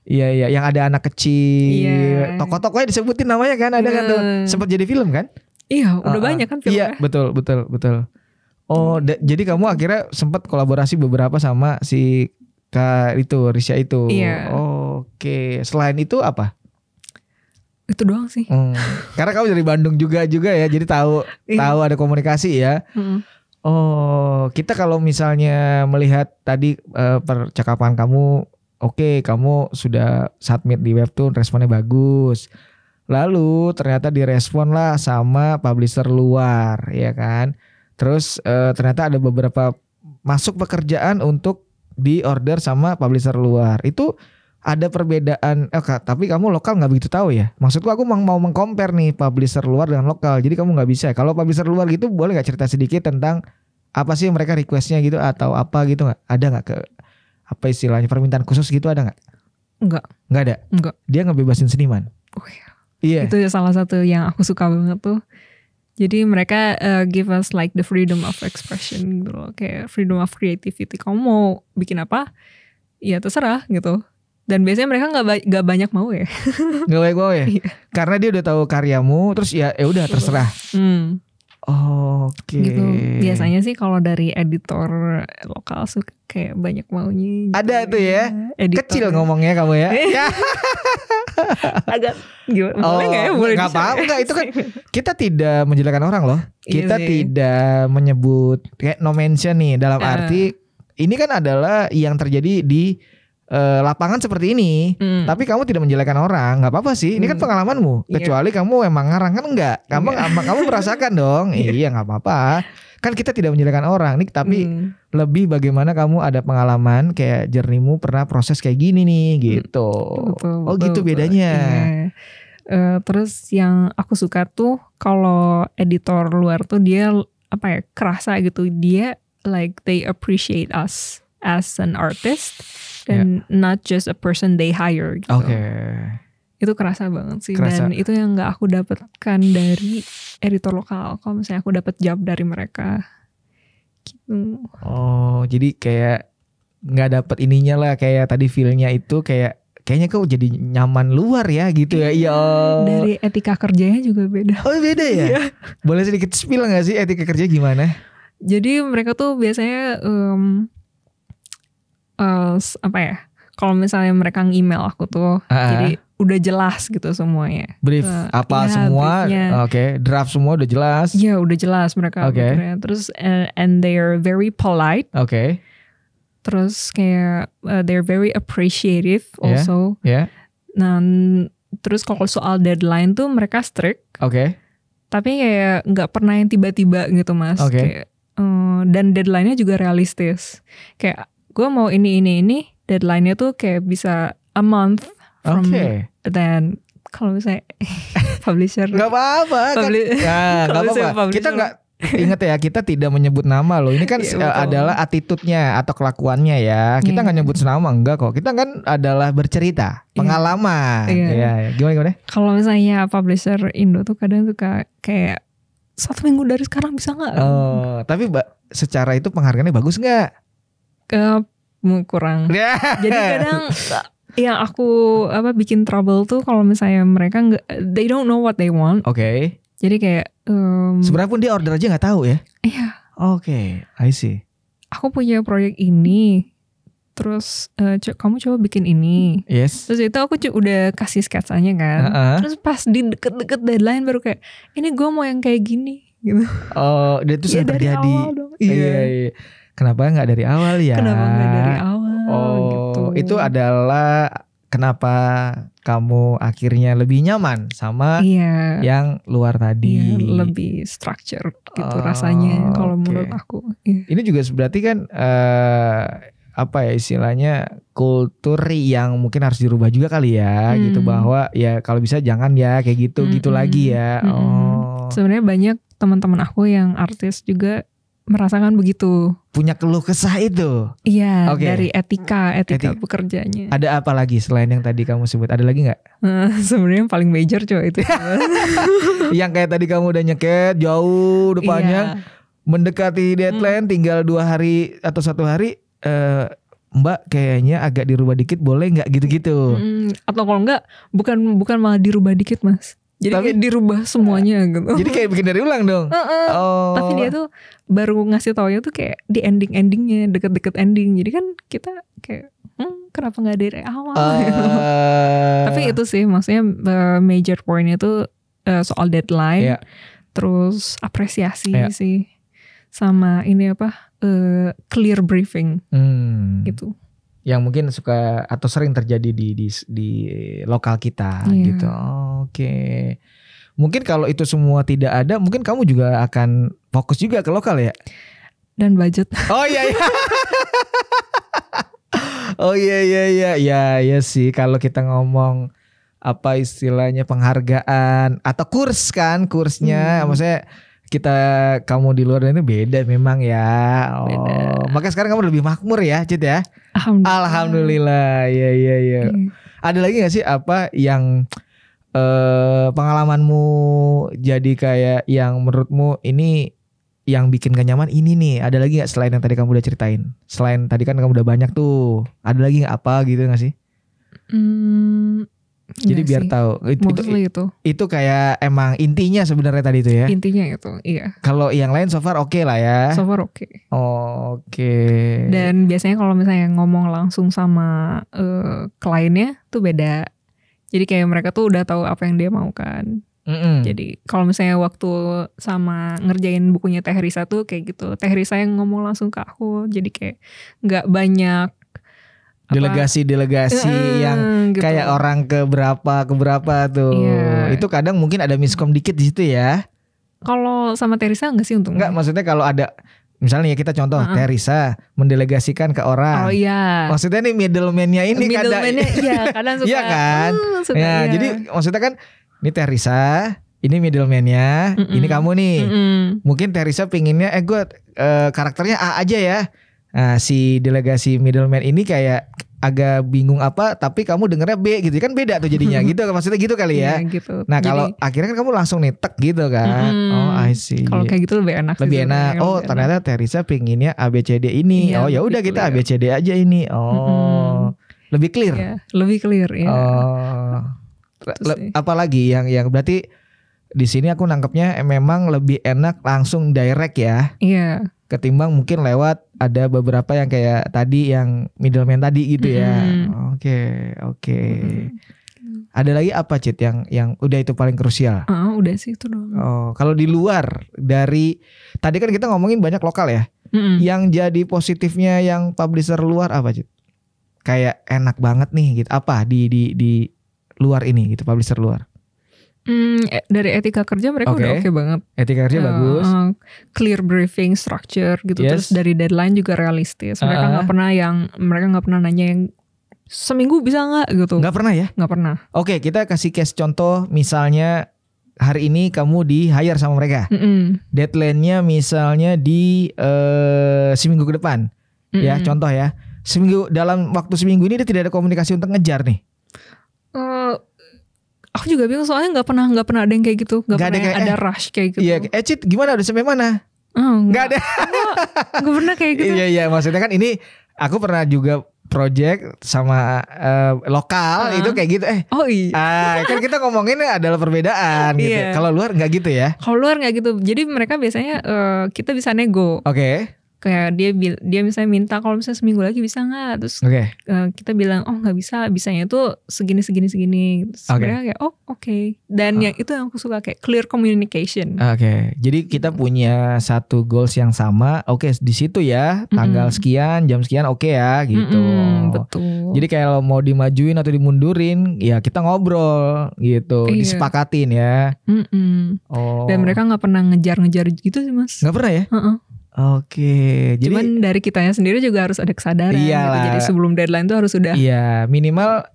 Iya, yang ada anak kecil. Tokoh-tokohnya disebutin namanya kan, ada kan tuh. Sempat jadi film kan? Iya, udah banyak kan filmnya. Iya, betul. Oh, jadi kamu akhirnya sempat kolaborasi beberapa sama si Kak itu, Risha itu. Iya. Oke, selain itu apa? Itu doang sih. Karena kamu dari Bandung juga ya, jadi tahu ada komunikasi ya. Oh, kita kalau misalnya melihat tadi percakapan kamu, oke, kamu sudah submit di Webtoon, responnya bagus. Lalu ternyata direspon lah sama publisher luar, ya kan? Terus ternyata ada beberapa masuk pekerjaan untuk di order sama publisher luar. Itu ada perbedaan, tapi kamu lokal nggak begitu tahu ya? Maksudku aku mau mengcompare nih publisher luar dengan lokal. Jadi kamu nggak bisa. Kalau publisher luar gitu boleh nggak cerita sedikit tentang apa sih mereka requestnya gitu atau apa gitu nggak? Ada nggak apa istilahnya permintaan khusus gitu ada nggak? Enggak. Nggak ada. Enggak. Dia ngebebasin seniman. Oh iya. Iya. Itu salah satu yang aku suka banget tuh. Jadi mereka give us like the freedom of expression gitu loh. Kayak freedom of creativity. Kamu mau bikin apa? Ya terserah gitu. Dan biasanya mereka gak banyak mau ya. Gak banyak mau ya? Karena dia udah tahu karyamu. Terus ya udah terserah. Oke. Gitu. Biasanya sih kalau dari editor lokal suka kayak banyak maunya gitu. Ada tuh ya. Editor. Kecil ngomongnya kamu ya. Agak gimana? Boleh gak ya? Boleh gak apa-apa. Enggak, itu kan kita tidak menjelekan orang loh. Kita tidak menyebut kayak no mention nih. Dalam arti ini kan adalah yang terjadi di lapangan seperti ini. Tapi kamu tidak menjelekan orang. Gak apa-apa sih. Ini kan pengalamanmu. Kecuali kamu emang ngarang kan enggak. Kamu merasakan dong. Iya gak apa-apa. Kan kita tidak menjelekan orang nih, tapi lebih bagaimana kamu ada pengalaman kayak journey-mu pernah proses kayak gini nih gitu. Betul, gitu bedanya. Terus yang aku suka tuh kalau editor luar tuh dia apa ya, kerasa gitu, dia like they appreciate us as an artist and not just a person they hire gitu. Itu kerasa banget sih. Dan itu yang gak aku dapatkan dari editor lokal. Kalau misalnya aku dapat job dari mereka gitu. Oh, jadi kayak gak dapet ininya lah, kayak tadi feel-nya itu kayaknya kok jadi nyaman luar ya gitu ya. Iya. Dari etika kerjanya juga beda. Oh, beda ya? Boleh sedikit spill gak sih etika kerja gimana? Jadi mereka tuh biasanya apa ya? Kalau misalnya mereka nge-email aku tuh, jadi udah jelas gitu semuanya. Brief semua, draft semua udah jelas. Iya, udah jelas mereka. Terus and they're very polite. Terus kayak they're very appreciative also. Nah, terus kalau soal deadline tuh mereka strict. Tapi kayak nggak pernah yang tiba-tiba gitu mas. Kayak, dan deadline-nya juga realistis. Kayak gue mau ini. Deadline-nya tuh kayak bisa a month from then. Kalau misalnya publisher nggak apa-apa kan? Nggak apa-apa. Kita nggak ingat ya, kita tidak menyebut nama loh. Ini kan adalah attitude-nya atau kelakuannya ya. Kita nggak nyebut nama, enggak kok. Kita kan adalah bercerita pengalaman. Gimana? Kalau misalnya publisher Indo tuh kadang suka kayak 1 minggu dari sekarang bisa nggak? Tapi secara itu penghargaannya bagus nggak? Kurang. Jadi kadang yang aku bikin trouble tuh kalau misalnya mereka nggak, they don't know what they want. Jadi kayak sebenarnya pun dia order aja nggak tahu ya. Iya. I see. Aku punya proyek ini, terus kamu coba bikin ini. Terus itu aku udah kasih sketsanya kan. Terus pas di deket-deket deadline baru kayak, ini gue mau yang kayak gini gitu. Dan itu sudah terjadi. Iya. Kenapa nggak dari awal ya? Kenapa nggak dari awal? Gitu. Itu adalah kenapa kamu akhirnya lebih nyaman sama yang luar tadi. Lebih structure gitu rasanya kalau menurut aku. Ini juga berarti kan apa ya istilahnya kultur yang mungkin harus dirubah juga kali ya, gitu bahwa ya kalau bisa jangan ya kayak gitu lagi ya. Sebenarnya banyak teman-teman aku yang artis juga merasakan begitu. Punya keluh kesah itu. Iya, Oke. dari etika pekerjaannya. Ada apa lagi selain yang tadi kamu sebut? Ada lagi nggak? Sebenarnya yang paling major coba itu. Yang kayak tadi kamu udah nyeket jauh depannya, mendekati deadline tinggal 2 hari atau 1 hari, Mbak kayaknya agak dirubah dikit boleh nggak gitu-gitu? Atau kalau enggak, bukan malah dirubah dikit mas. Jadi kayak dirubah semuanya gitu. Jadi kayak bikin dari ulang dong. Oh. Tapi dia tuh baru ngasih taunya tuh kayak di endingnya deket-deket ending. Jadi kan kita kayak kenapa nggak dari awal? Tapi itu sih maksudnya major pointnya tuh soal deadline, terus apresiasi sih, sama ini apa clear briefing gitu. Yang mungkin suka atau sering terjadi di lokal kita gitu. Oke. Mungkin kalau itu semua tidak ada, mungkin kamu juga akan fokus juga ke lokal ya. Dan budget. Oh iya. Oh iya sih, kalau kita ngomong apa istilahnya penghargaan atau kursnya, maksudnya kamu di luar itu beda memang ya. Beda. Makanya sekarang kamu lebih makmur ya, Cit ya. Alhamdulillah. Iya. Ada lagi gak sih apa yang pengalamanmu jadi kayak yang menurutmu ini yang bikin gak nyaman ini nih? Ada lagi gak selain yang tadi kamu udah ceritain? Selain tadi kan kamu udah banyak tuh, ada lagi gak apa gitu gak sih? Jadi biar sih. Tahu itu kayak emang intinya sebenarnya tadi itu ya. Intinya itu, iya. Kalau yang lain so far oke lah ya. So far oke. Oke. Dan biasanya kalau misalnya ngomong langsung sama kliennya tuh beda. Jadi kayak mereka tuh udah tahu apa yang dia mau kan. Jadi kalau misalnya waktu sama ngerjain bukunya Teh Risa tuh kayak gitu. Teh Risa yang ngomong langsung ke aku. Jadi kayak nggak banyak delegasi yang gitu. Kayak orang ke berapa tuh. Itu kadang mungkin ada miskom dikit di situ ya. Kalau sama Teresa enggak sih untungnya? Enggak, maksudnya kalau ada misalnya ya kita contoh Teresa mendelegasikan ke orang. Oh iya. Maksudnya nih middleman-nya ini kadang suka. Iya kan? Jadi maksudnya kan ini Teresa, ini middleman-nya, ini kamu nih. Mungkin Teresa pinginnya gue karakternya A aja ya. Nah, si delegasi middleman ini kayak agak bingung apa, tapi kamu dengernya B gitu kan, beda tuh jadinya gitu, maksudnya gitu kali ya. Gitu. Nah kalau akhirnya kan kamu langsung nih tek gitu kan. Oh I see. Kalau kayak gitu lebih enak. Lebih enak. Oh ternyata Teresa pinginnya A B C D ini. Oh ya udah kita A B C D aja ini. Oh lebih clear. Iya, lebih clear ya. Oh apalagi yang berarti di sini aku nangkepnya memang lebih enak langsung direct ya. Iya. Ketimbang mungkin lewat ada beberapa yang kayak tadi yang middleman tadi gitu ya. Oke. Ada lagi apa Cit yang udah itu paling krusial? Udah sih itu doang. Oh, kalau di luar dari tadi kan kita ngomongin banyak lokal ya. Yang jadi positifnya yang publisher luar apa Cit? Kayak enak banget nih gitu. Apa di luar ini gitu, publisher luar? Dari etika kerja mereka udah oke banget. Etika kerja bagus. Clear briefing, structure gitu. Terus dari deadline juga realistis. Mereka nggak pernah nanya yang seminggu bisa nggak gitu. Nggak pernah ya? Nggak pernah. Oke, kita kasih case contoh. Misalnya hari ini kamu di hire sama mereka. Deadline-nya misalnya di seminggu ke depan. Ya contoh ya. Dalam waktu seminggu ini dia tidak ada komunikasi untuk ngejar nih. Aku juga bingung soalnya nggak pernah ada yang kayak gitu, nggak pernah kayak, ada rush kayak gitu. Iya, Cit gimana udah sampai mana? Nggak ada. Nggak pernah kayak gitu. Iya, maksudnya kan ini aku pernah juga project sama lokal itu kayak gitu. Oh iya. Kan kita ngomonginnya adalah perbedaan gitu. Kalau luar nggak gitu ya? Kalau luar nggak gitu. Jadi mereka biasanya kita bisa nego. Oke. Kayak dia misalnya minta kalau misalnya seminggu lagi bisa nggak, terus kita bilang oh nggak bisa, bisanya itu segini. Terus mereka kayak oke. Dan yang itu yang aku suka kayak clear communication. Oke. Jadi kita punya satu goals yang sama. Oke, di situ ya tanggal sekian, jam sekian oke ya gitu. Betul. Jadi kayak mau dimajuin atau dimundurin ya kita ngobrol gitu, disepakatin ya. Dan mereka nggak pernah ngejar gitu sih mas. Nggak pernah ya? Oke, jadi cuman dari kitanya sendiri juga harus ada kesadaran gitu. Jadi sebelum deadline tuh harus sudah. Iya, minimal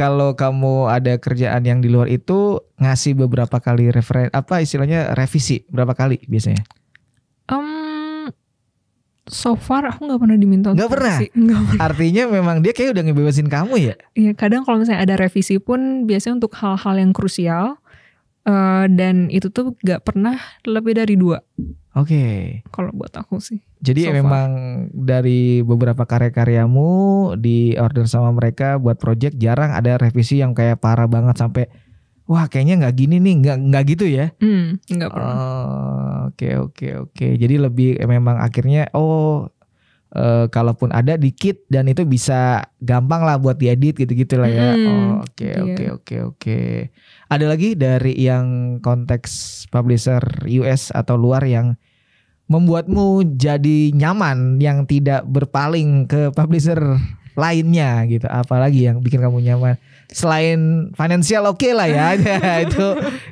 kalau kamu ada kerjaan yang di luar itu ngasih beberapa kali revisi berapa kali biasanya? So far aku nggak pernah diminta Nggak untuk pernah? revisi. Nggak pernah. Artinya memang dia kayak udah ngebebasin kamu ya? Iya, kadang kalau misalnya ada revisi pun biasanya untuk hal-hal yang krusial, dan itu tuh nggak pernah lebih dari 2 Oke. kalau buat aku sih. Jadi So far. memang dari beberapa karya-karyamu di order sama mereka buat project jarang ada revisi yang kayak parah banget sampai wah kayaknya nggak gini nih, nggak gitu ya? Nggak pernah. Oh, oke. Jadi lebih memang akhirnya kalaupun ada dikit dan itu bisa gampang lah buat diedit gitu-gitu lah ya. Iya. Oke. Ada lagi dari yang konteks publisher US atau luar yang membuatmu jadi nyaman, yang tidak berpaling ke publisher lainnya gitu. Apalagi yang bikin kamu nyaman? Selain financial oke lah ya.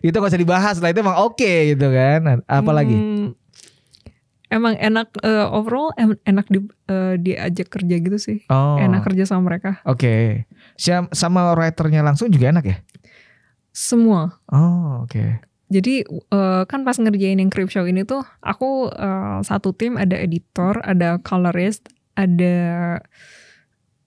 itu gak usah dibahas lah, itu emang oke gitu kan. Apalagi? Emang enak, overall enak diajak kerja gitu sih. Oh. Enak kerja sama mereka. Oke. Sama writernya langsung juga enak ya? Semua. Oh, oke. Jadi kan pas ngerjain yang Creep Show ini tuh aku satu tim, ada editor, ada colorist, ada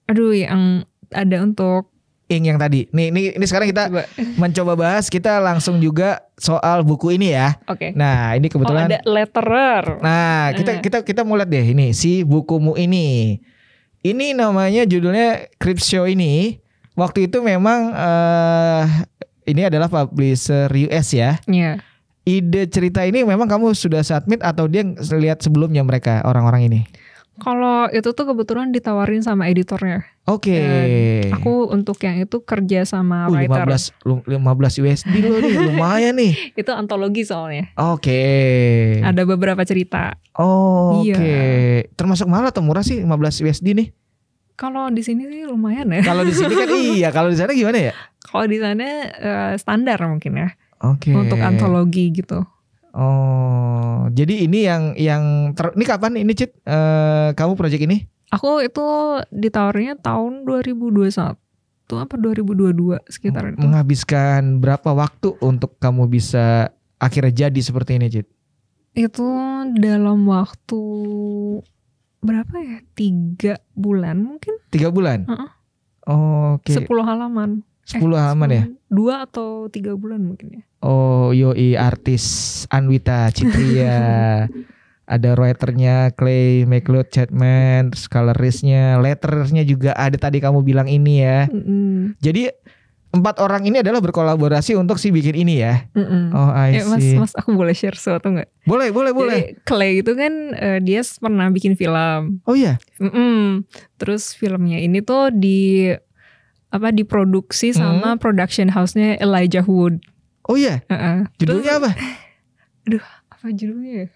yang ada untuk Yang tadi. Nih sekarang kita mencoba bahas, kita langsung juga soal buku ini ya. Oke. Nah, ini kebetulan ada letterer. Nah, kita mau lihat deh ini si bukumu ini. Ini namanya judulnya Creep Show ini. Waktu itu memang ini adalah publisher US ya. Iya. Ide cerita ini memang kamu sudah submit atau dia lihat sebelumnya mereka orang-orang ini? Kalau itu tuh kebetulan ditawarin sama editornya. Oke. Aku untuk yang itu kerja sama writer. 15 USD loh nih, lumayan nih. Itu antologi soalnya. Oke. Ada beberapa cerita. Oke. Iya. Termasuk mahal atau murah sih 15 USD nih? Kalau di sini sih lumayan ya. Kalau di sini kan iya, kalau di sana gimana ya? Kalau di sana standar mungkin ya. Oke. Untuk antologi gitu. Oh, jadi ini ini kapan ini Cit? Kamu project ini? Aku itu ditawarnya tahun 2021 apa 2022 sekitar itu. Menghabiskan berapa waktu untuk kamu bisa akhirnya jadi seperti ini Cit? Itu dalam waktu berapa ya? 3 bulan mungkin. 3 bulan? Oke. 10 halaman. 10 halaman ya? 2 atau 3 bulan mungkin ya. Oh, yoi artis Anwita Citria. Ada writernya Clay McLeod Chapman, terus coloristnya, letternya juga ada tadi kamu bilang ini ya. Jadi 4 orang ini adalah berkolaborasi untuk si bikin ini ya. Oh, I see. Mas aku boleh share sesuatu nggak? Boleh. Jadi Clay itu kan dia pernah bikin film. Oh iya. Terus filmnya ini tuh diproduksi sama production house-nya Elijah Wood. Oh iya. Judulnya apa? Aduh, apa judulnya ya?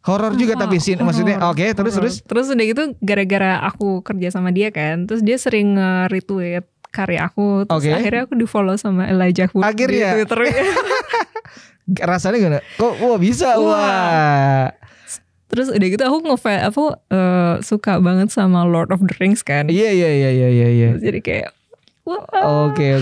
Horor juga tapi sih maksudnya. Oke, terus. Terus udah gitu gara-gara aku kerja sama dia kan, terus dia sering retweet karya aku, terus akhirnya aku di-follow sama Elijah Wood akhirnya. di Twitter. Rasanya gimana? Kok bisa? Wah. Terus udah gitu aku suka banget sama Lord of the Rings kan. Iya. Terus jadi kayak Oke.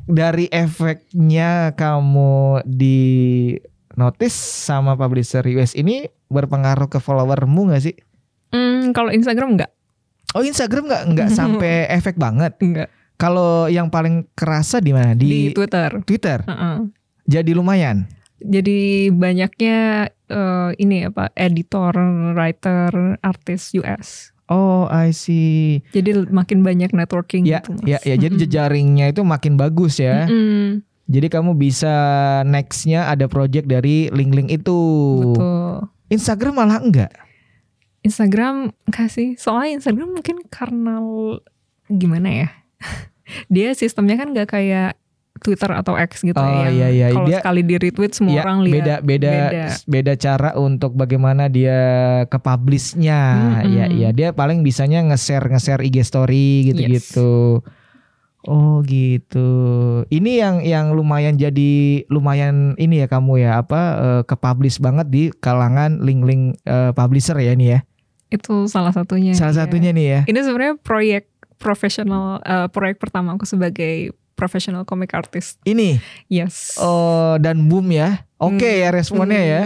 Dari efeknya kamu di notice sama publisher US ini berpengaruh ke followermu gak sih? Kalau Instagram enggak. Oh, Instagram enggak sampai efek banget. Enggak. Kalau yang paling kerasa di mana? Di Twitter. Jadi lumayan. Jadi banyaknya editor, writer, artis US. Oh, I see. Jadi makin banyak networking gitu. Ya, jadi jejaringnya itu makin bagus ya. Jadi kamu bisa nextnya ada project dari link-link itu. Betul. Instagram malah enggak? Instagram enggak sih. Soalnya Instagram mungkin karena gimana ya? Dia sistemnya kan enggak kayak Twitter atau X gitu Iya. Kalau sekali di retweet semua orang lihat. Beda cara untuk bagaimana dia ke publish-nya. Iya, dia paling bisanya nge-share IG story gitu-gitu. Yes. Oh gitu. Ini yang lumayan ini ya kamu ya ke publish banget di kalangan link-link publisher ya ini ya. Itu salah satunya. Satunya nih ya. Ini sebenarnya proyek profesional, proyek pertama aku sebagai professional comic artist. Ini? Yes. Oh, dan boom ya. Oke ya responnya ya.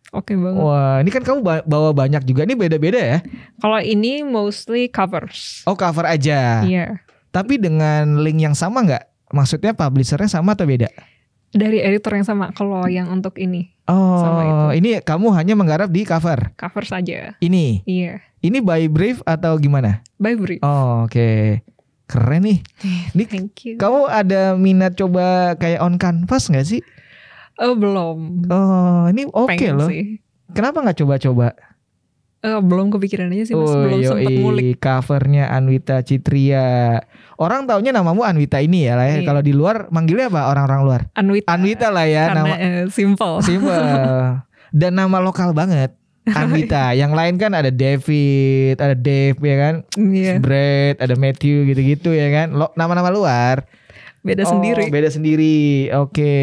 Oke banget. Wah, ini kan kamu bawa banyak juga. Ini beda-beda ya? Kalau ini mostly covers. Oh, cover aja. Iya. Tapi dengan link yang sama nggak? Maksudnya publishernya sama atau beda? Dari editor yang sama. Kalau yang untuk ini. Oh, Sama itu. ini kamu hanya menggarap di cover? Cover saja. Ini? Iya. Ini by brief atau gimana? By brief. Oh, oke. Keren nih. Ini Thank you. kamu ada minat coba kayak on canvas nggak sih? Oh, belum. Oh, ini oke Pengen loh. sih. Kenapa nggak coba-coba? Belum kepikiran aja sih Mas. Belum sempat ngulik. Covernya Anwita Citria. Orang taunya namamu Anwita ini ya lah ya. Iya. Kalau di luar manggilnya apa orang-orang luar? Anwita. Anwita lah ya. Karena Nama simple. simple. Dan nama lokal banget. Anwita. Yang lain kan ada David, ada Dave ya kan. Iya. Brad, ada Matthew gitu-gitu ya kan. Nama-nama luar. Beda Oh, sendiri. beda sendiri. Oke.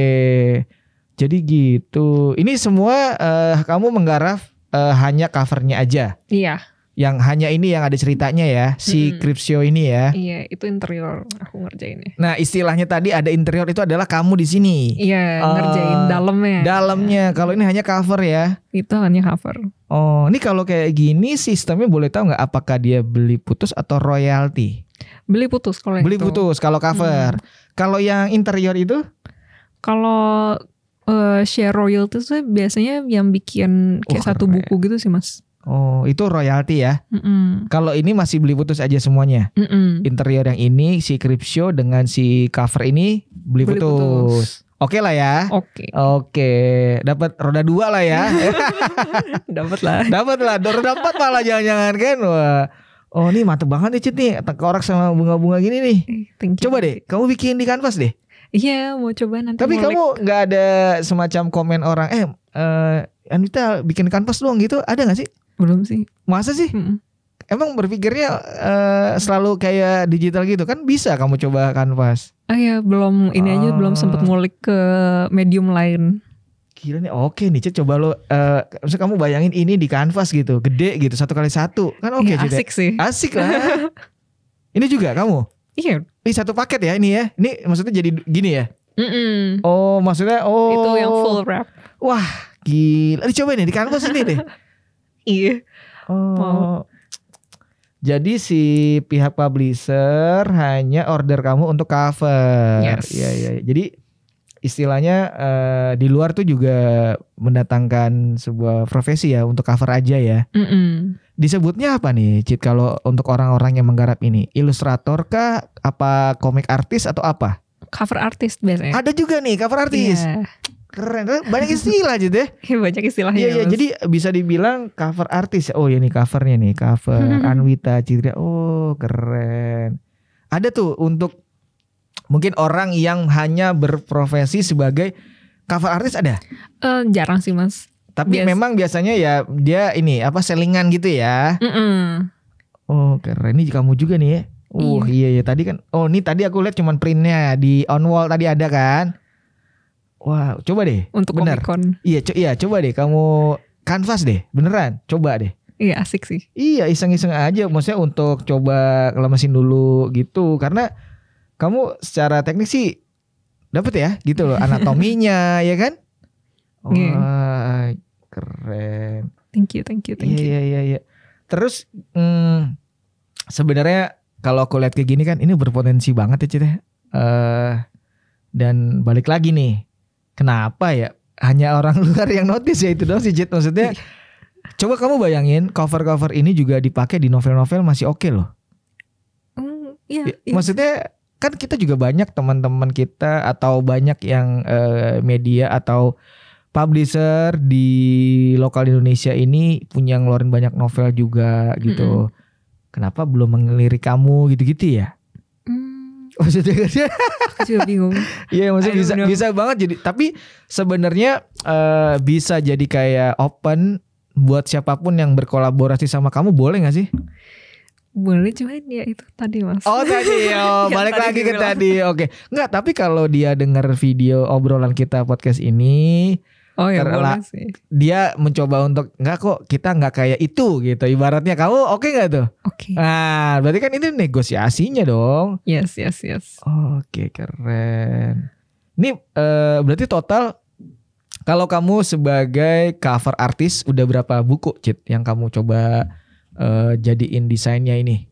Jadi gitu. Ini semua kamu menggarap hanya covernya aja. Iya. Yang hanya ini yang ada ceritanya ya. Si Cryptshow ini ya. Iya, itu interior aku ngerjainnya. Nah, istilahnya tadi ada interior itu adalah kamu di sini. Iya, ngerjain dalamnya. Dalamnya. Kalau ini hanya cover ya. Itu hanya cover. Oh, ini kalau kayak gini sistemnya boleh tahu nggak apakah dia beli putus atau royalti? Beli putus kalau yang Beli itu. putus kalau cover. Kalau yang interior itu? Kalau share royalty tuh biasanya yang bikin kayak satu keren. buku gitu sih Mas. Oh, itu royalti ya. Mm-mm. Kalau ini masih beli putus aja semuanya. Mm-mm. Interior yang ini si Cryptshow dengan si cover ini beli Beli putus. putus. Oke lah ya. Oke. Oke, dapat roda 2 lah ya. Dapat lah. Dapat lah, roda 4 malah jangan-jangan kan. Wah. Oh, ini mantep banget nih Cit nih. Tengkorak sama bunga-bunga gini nih. Thank you. Coba deh, kamu bikin di kanvas deh. Iya, mau coba nanti. Tapi kamu nggak ada semacam komen orang, Anita bikin kanvas doang gitu, ada nggak sih? belum sih. Masa sih? Mm-mm. Emang berpikirnya selalu kayak digital gitu kan? Bisa kamu coba kanvas. Ya belum ini aja belum sempet ngulik ke medium lain. Gila nih, oke nih Cit, coba lo misalnya kamu bayangin ini di kanvas gitu, gede gitu 1x1 kan oke Iya, Cit. asik sih. Asik lah. Ini juga kamu? Iya. Ini satu paket ya ini ya? Ini maksudnya jadi gini ya? Mm-mm. Oh maksudnya Itu yang full wrap. Wah gila, dicoba nih di kanvas ini deh. Iya. Oh. Jadi si pihak publisher hanya order kamu untuk cover. Yes. Iya. Jadi istilahnya di luar tuh juga mendatangkan sebuah profesi ya untuk cover aja ya. Mm-mm. Disebutnya apa nih Cit kalau untuk orang-orang yang menggarap ini? Ilustrator kah? Apa komik artis atau apa? Cover artist biasanya. Ada juga nih cover artis. Iya. Keren, banyak istilah Cit ya. Banyak istilahnya. Iya, Mas. jadi bisa dibilang cover artis. Oh ya nih covernya nih, cover Anwita Citria. Oh keren. Ada tuh untuk mungkin orang yang hanya berprofesi sebagai cover artis ada. Jarang sih Mas. Tapi memang biasanya ya dia ini apa selingan gitu ya. Mm-mm. Oh keren, ini kamu juga nih ya. Iya tadi kan. Oh ini tadi aku lihat cuman printnya di on wall tadi ada kan. Wah coba deh. Untuk bener. Comic-Con. Iya coba deh kamu kanvas deh, beneran. Coba deh. Iya asik sih. Iya iseng-iseng aja, maksudnya untuk coba ngelemesin dulu gitu. Karena kamu secara teknik sih dapet ya gitu loh anatominya ya kan. Wah keren. Thank you. Iya. Terus sebenarnya kalau aku lihat kayak gini kan ini berpotensi banget ya Cit ya. Dan balik lagi nih, kenapa ya hanya orang luar yang notice ya itu dong sih Cit. Maksudnya coba kamu bayangin cover-cover ini juga dipakai di novel-novel masih oke loh. Iya. Maksudnya kan kita juga banyak teman-teman kita atau banyak yang media atau publisher di lokal Indonesia ini punya ngeluarin banyak novel juga gitu. Kenapa belum mengelirik kamu gitu-gitu ya? Maksudnya aku juga bingung. Iya maksudnya bisa banget jadi. Tapi sebenarnya bisa jadi kayak open buat siapapun yang berkolaborasi sama kamu, boleh gak sih? Boleh, cuman ya itu tadi Mas. Oh tadi balik lagi ke tadi. Oke. Enggak, tapi kalau dia dengar video obrolan kita podcast ini, oh ya boleh sih. Dia mencoba untuk enggak kok kita enggak kayak itu gitu. Ibaratnya kamu oke enggak tuh? Oke. Nah, berarti kan ini negosiasinya dong. Yes. Oke, keren. Ini berarti total Kalau kamu sebagai cover artis udah berapa buku, Cit, yang kamu coba jadiin desainnya ini?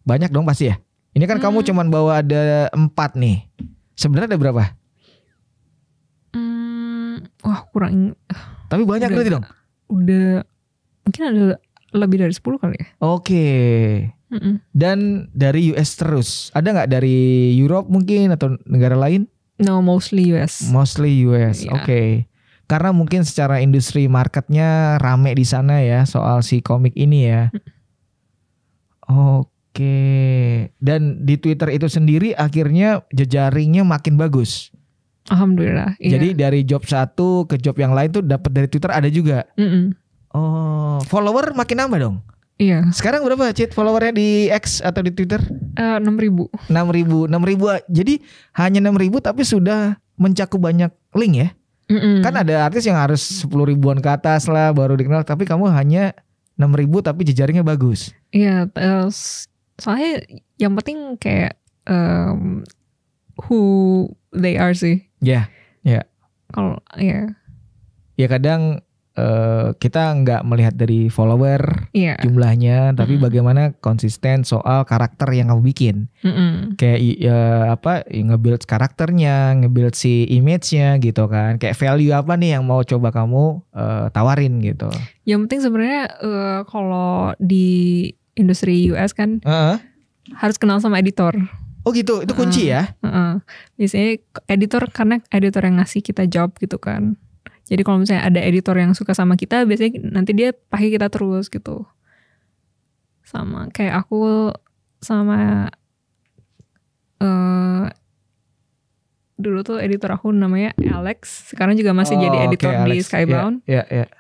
Banyak dong pasti ya? Ini kan kamu cuman bawa ada 4 nih. Sebenarnya ada berapa? Wah kurang. Tapi banyak berarti dong? Udah mungkin ada lebih dari 10 kali ya. Oke. Dan dari US terus? Ada gak dari Europe mungkin atau negara lain? No, mostly US. Mostly US, Yeah. Oke. Karena mungkin secara industri marketnya rame di sana ya soal si komik ini ya. Oke. Dan di Twitter itu sendiri akhirnya jejaringnya makin bagus. Alhamdulillah. Iya. Jadi dari job satu ke job yang lain tuh dapat dari Twitter ada juga. Oh, follower makin nambah dong. Iya. Sekarang berapa, Cit, followernya di X atau di Twitter? 6.000. 6.000. Jadi hanya 6.000 tapi sudah mencakup banyak link ya. Kan ada artis yang harus 10 ribuan ke atas lah baru dikenal, tapi kamu hanya 6.000 tapi jejaringnya bagus. Iya, soalnya yang penting kayak who they are sih. Ya. Kalau ya. Ya kadang kita nggak melihat dari follower jumlahnya, tapi bagaimana konsisten soal karakter yang kamu bikin. Kayak nge-build karakternya, nge-build si image-nya gitu kan. Kayak value apa nih yang mau coba kamu tawarin gitu. Yang penting sebenarnya kalau di industri US kan harus kenal sama editor. Oh gitu, itu kunci ya? Biasanya editor, karena editor yang ngasih kita job gitu kan. Jadi kalau misalnya ada editor yang suka sama kita, biasanya nanti dia pakai kita terus gitu. Sama kayak aku sama dulu tuh editor aku namanya Alex, sekarang juga masih jadi editor di Skybound. Iya.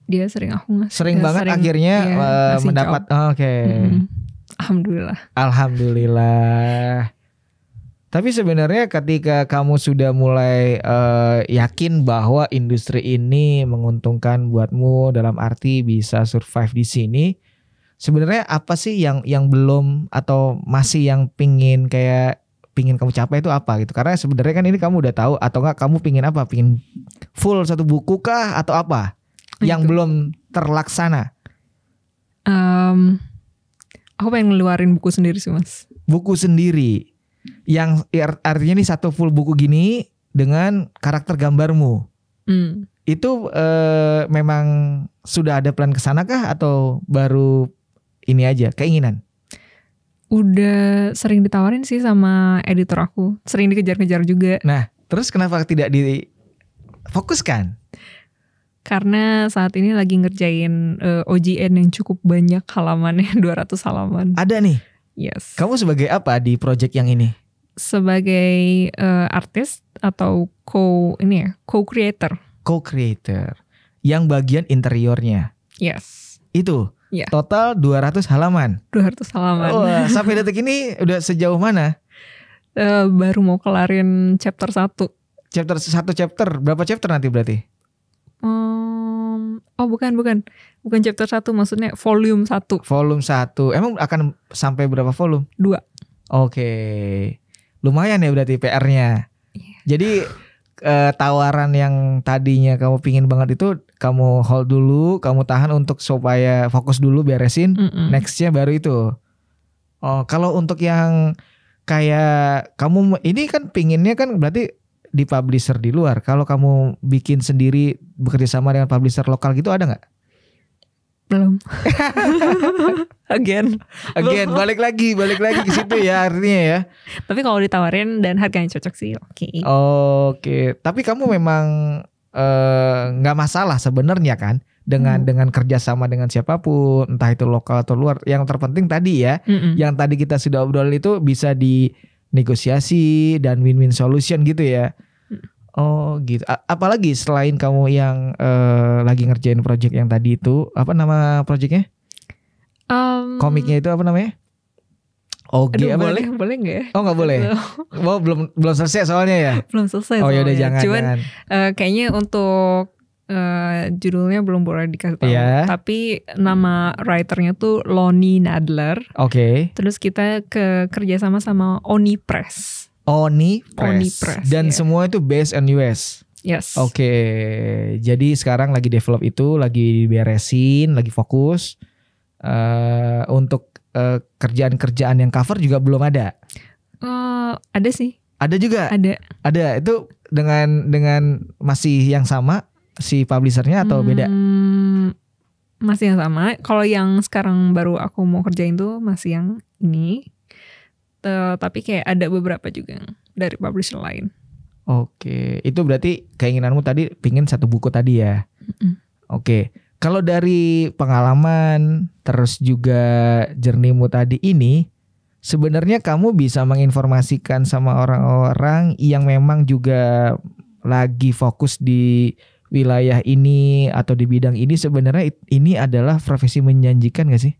Dia sering aku ngasih. Sering banget akhirnya mendapat. Alhamdulillah. Tapi sebenarnya ketika kamu sudah mulai yakin bahwa industri ini menguntungkan buatmu dalam arti bisa survive di sini, sebenarnya apa sih yang belum atau masih yang pingin kamu capai itu apa gitu? Karena sebenarnya kan ini kamu udah tahu, atau enggak kamu pingin apa? Pingin full satu buku kah atau apa? Yang belum terlaksana? Aku pengen ngeluarin buku sendiri sih, Mas. Buku sendiri. Yang artinya nih satu full buku gini dengan karakter gambarmu. Itu memang sudah ada plan kesana kah atau baru ini aja keinginan? Udah sering ditawarin sih sama editor aku, sering dikejar-kejar juga. Nah, terus kenapa tidak difokuskan? Karena saat ini lagi ngerjain OGN yang cukup banyak halamannya, 200 halaman. Ada nih? Yes. Kamu sebagai apa di project yang ini? Sebagai artis atau co-creator. Co-creator. Yang bagian interiornya. Yes. Itu? Yeah. Total 200 halaman? 200 halaman. Wah, sampai detik ini udah sejauh mana? Baru mau kelarin chapter 1. Satu chapter? Berapa chapter nanti berarti? Bukan chapter 1, maksudnya volume 1. Volume 1. Emang akan sampai berapa volume? 2. Oke. Lumayan ya berarti PR-nya. Yeah. Jadi tawaran yang tadinya kamu pingin banget itu kamu hold dulu, kamu tahan untuk supaya fokus dulu beresin. Nextnya baru itu. Oh, kalau untuk yang kayak kamu ini kan pinginnya kan berarti di publisher di luar. Kalau kamu bikin sendiri bekerja sama dengan publisher lokal gitu ada nggak? Belum. Again balik lagi ke situ ya artinya ya. Tapi kalau ditawarin dan harganya cocok sih oke. Oke. Tapi kamu memang nggak masalah sebenarnya kan dengan kerjasama dengan siapapun, entah itu lokal atau luar. Yang terpenting tadi ya, yang tadi kita sudah obrol itu bisa dinegosiasi dan win-win solution gitu ya. Oh gitu. Apalagi selain kamu yang lagi ngerjain project yang tadi itu, apa nama projectnya? Komiknya itu apa namanya? Oke, boleh nggak ya? Oh nggak boleh. Oh belum selesai soalnya ya. Belum selesai. Oh ya udah jangan. Cuman kayaknya untuk judulnya belum boleh dikasih tahu. Yeah. Tapi nama writernya tuh Lonnie Nadler. Oke. Terus kita kerjasama sama Oni Press. Oni Press. Dan semua itu based on US. Yes. Oke, jadi sekarang lagi develop itu, lagi beresin, lagi fokus. Untuk kerjaan-kerjaan yang cover juga belum ada. Ada sih. Ada juga. Ada. Itu dengan masih yang sama si publishernya atau beda? Masih yang sama. Kalau yang sekarang baru aku mau kerjain tuh masih yang ini. Tapi kayak ada beberapa juga dari publisher lain. Oke, itu berarti keinginanmu tadi pingin satu buku tadi ya? Oke, kalau dari pengalaman terus juga journey-mu tadi ini, sebenarnya kamu bisa menginformasikan sama orang-orang yang memang juga lagi fokus di wilayah ini atau di bidang ini, sebenarnya ini adalah profesi menjanjikan gak sih?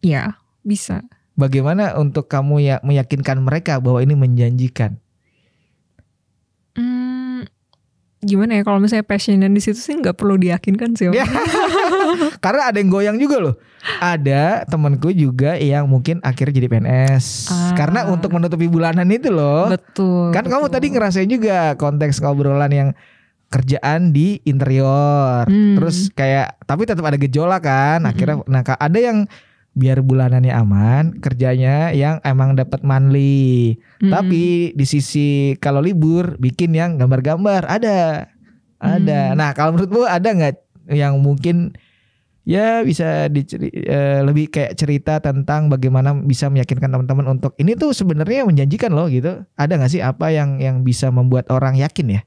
Ya, bisa. Bagaimana untuk kamu ya meyakinkan mereka bahwa ini menjanjikan? Gimana ya, kalau misalnya passionnya di situ sih nggak perlu diyakinkan sih. Karena ada yang goyang juga loh. Ada temanku juga yang mungkin akhirnya jadi PNS karena untuk menutupi bulanan itu loh. Betul. Kan kamu tadi ngerasain juga konteks ngobrolan yang kerjaan di interior. Terus kayak tapi tetap ada gejolak kan. Akhirnya ada yang biar bulanannya aman, kerjanya yang emang dapat monthly. Tapi di sisi kalau libur bikin yang gambar-gambar ada. Nah, kalau menurutmu ada nggak yang mungkin ya bisa lebih kayak cerita tentang bagaimana bisa meyakinkan teman-teman untuk ini tuh sebenarnya menjanjikan loh gitu. Ada nggak sih apa yang bisa membuat orang yakin ya?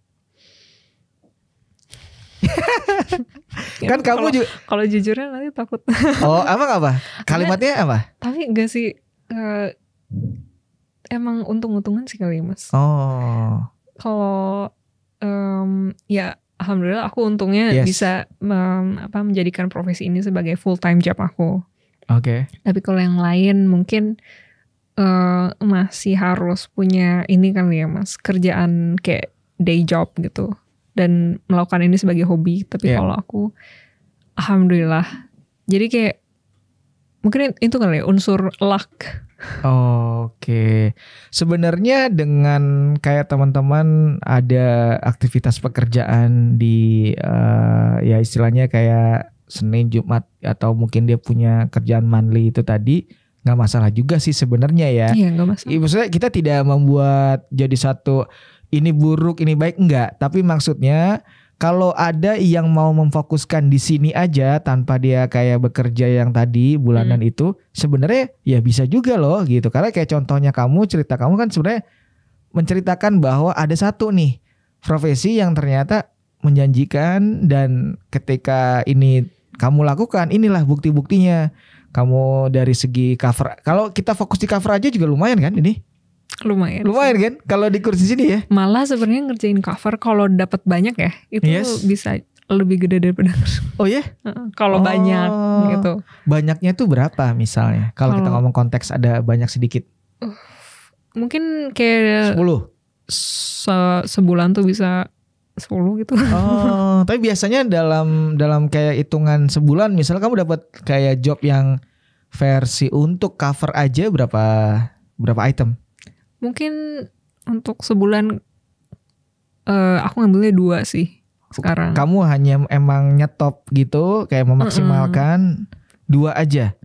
Kan kamu juga kalau jujurnya nanti takut. apa? Kalimatnya apa? Tapi enggak sih, emang untung-untungan sih kali Mas. Kalau ya alhamdulillah aku untungnya bisa menjadikan profesi ini sebagai full time job aku. Oke. Tapi kalau yang lain mungkin masih harus punya ini kali ya Mas, kerjaan kayak day job gitu. Dan melakukan ini sebagai hobi. Tapi kalau aku alhamdulillah. Jadi kayak mungkin itu kali ya unsur luck. Oke. Sebenarnya dengan kayak teman-teman ada aktivitas pekerjaan di ya istilahnya kayak Senin, Jumat atau mungkin dia punya kerjaan monthly itu tadi nggak masalah juga sih sebenarnya ya. Iya nggak masalah. Maksudnya kita tidak membuat jadi satu ini buruk, ini baik, enggak. Tapi maksudnya kalau ada yang mau memfokuskan di sini aja tanpa dia kayak bekerja yang tadi bulanan itu, sebenarnya ya bisa juga loh gitu. Karena kayak contohnya cerita kamu kan sebenarnya menceritakan bahwa ada satu nih profesi yang ternyata menjanjikan dan ketika ini kamu lakukan, inilah bukti-buktinya. Kamu dari segi cover, kalau kita fokus di cover aja juga lumayan kan ini? Lumayan kan kalau di kursi sini ya. Malah sebenarnya ngerjain cover kalau dapat banyak ya itu bisa lebih gede daripada oh ya kalau banyak gitu. Banyaknya tuh berapa misalnya kalau kita ngomong konteks ada banyak sedikit mungkin kayak 10 sebulan tuh bisa 10 gitu. Tapi biasanya dalam kayak hitungan sebulan misalnya kamu dapat kayak job yang versi untuk cover aja berapa item? Mungkin untuk sebulan aku ngambilnya 2 sih sekarang. Kamu hanya emang nyetop gitu kayak memaksimalkan 2 aja.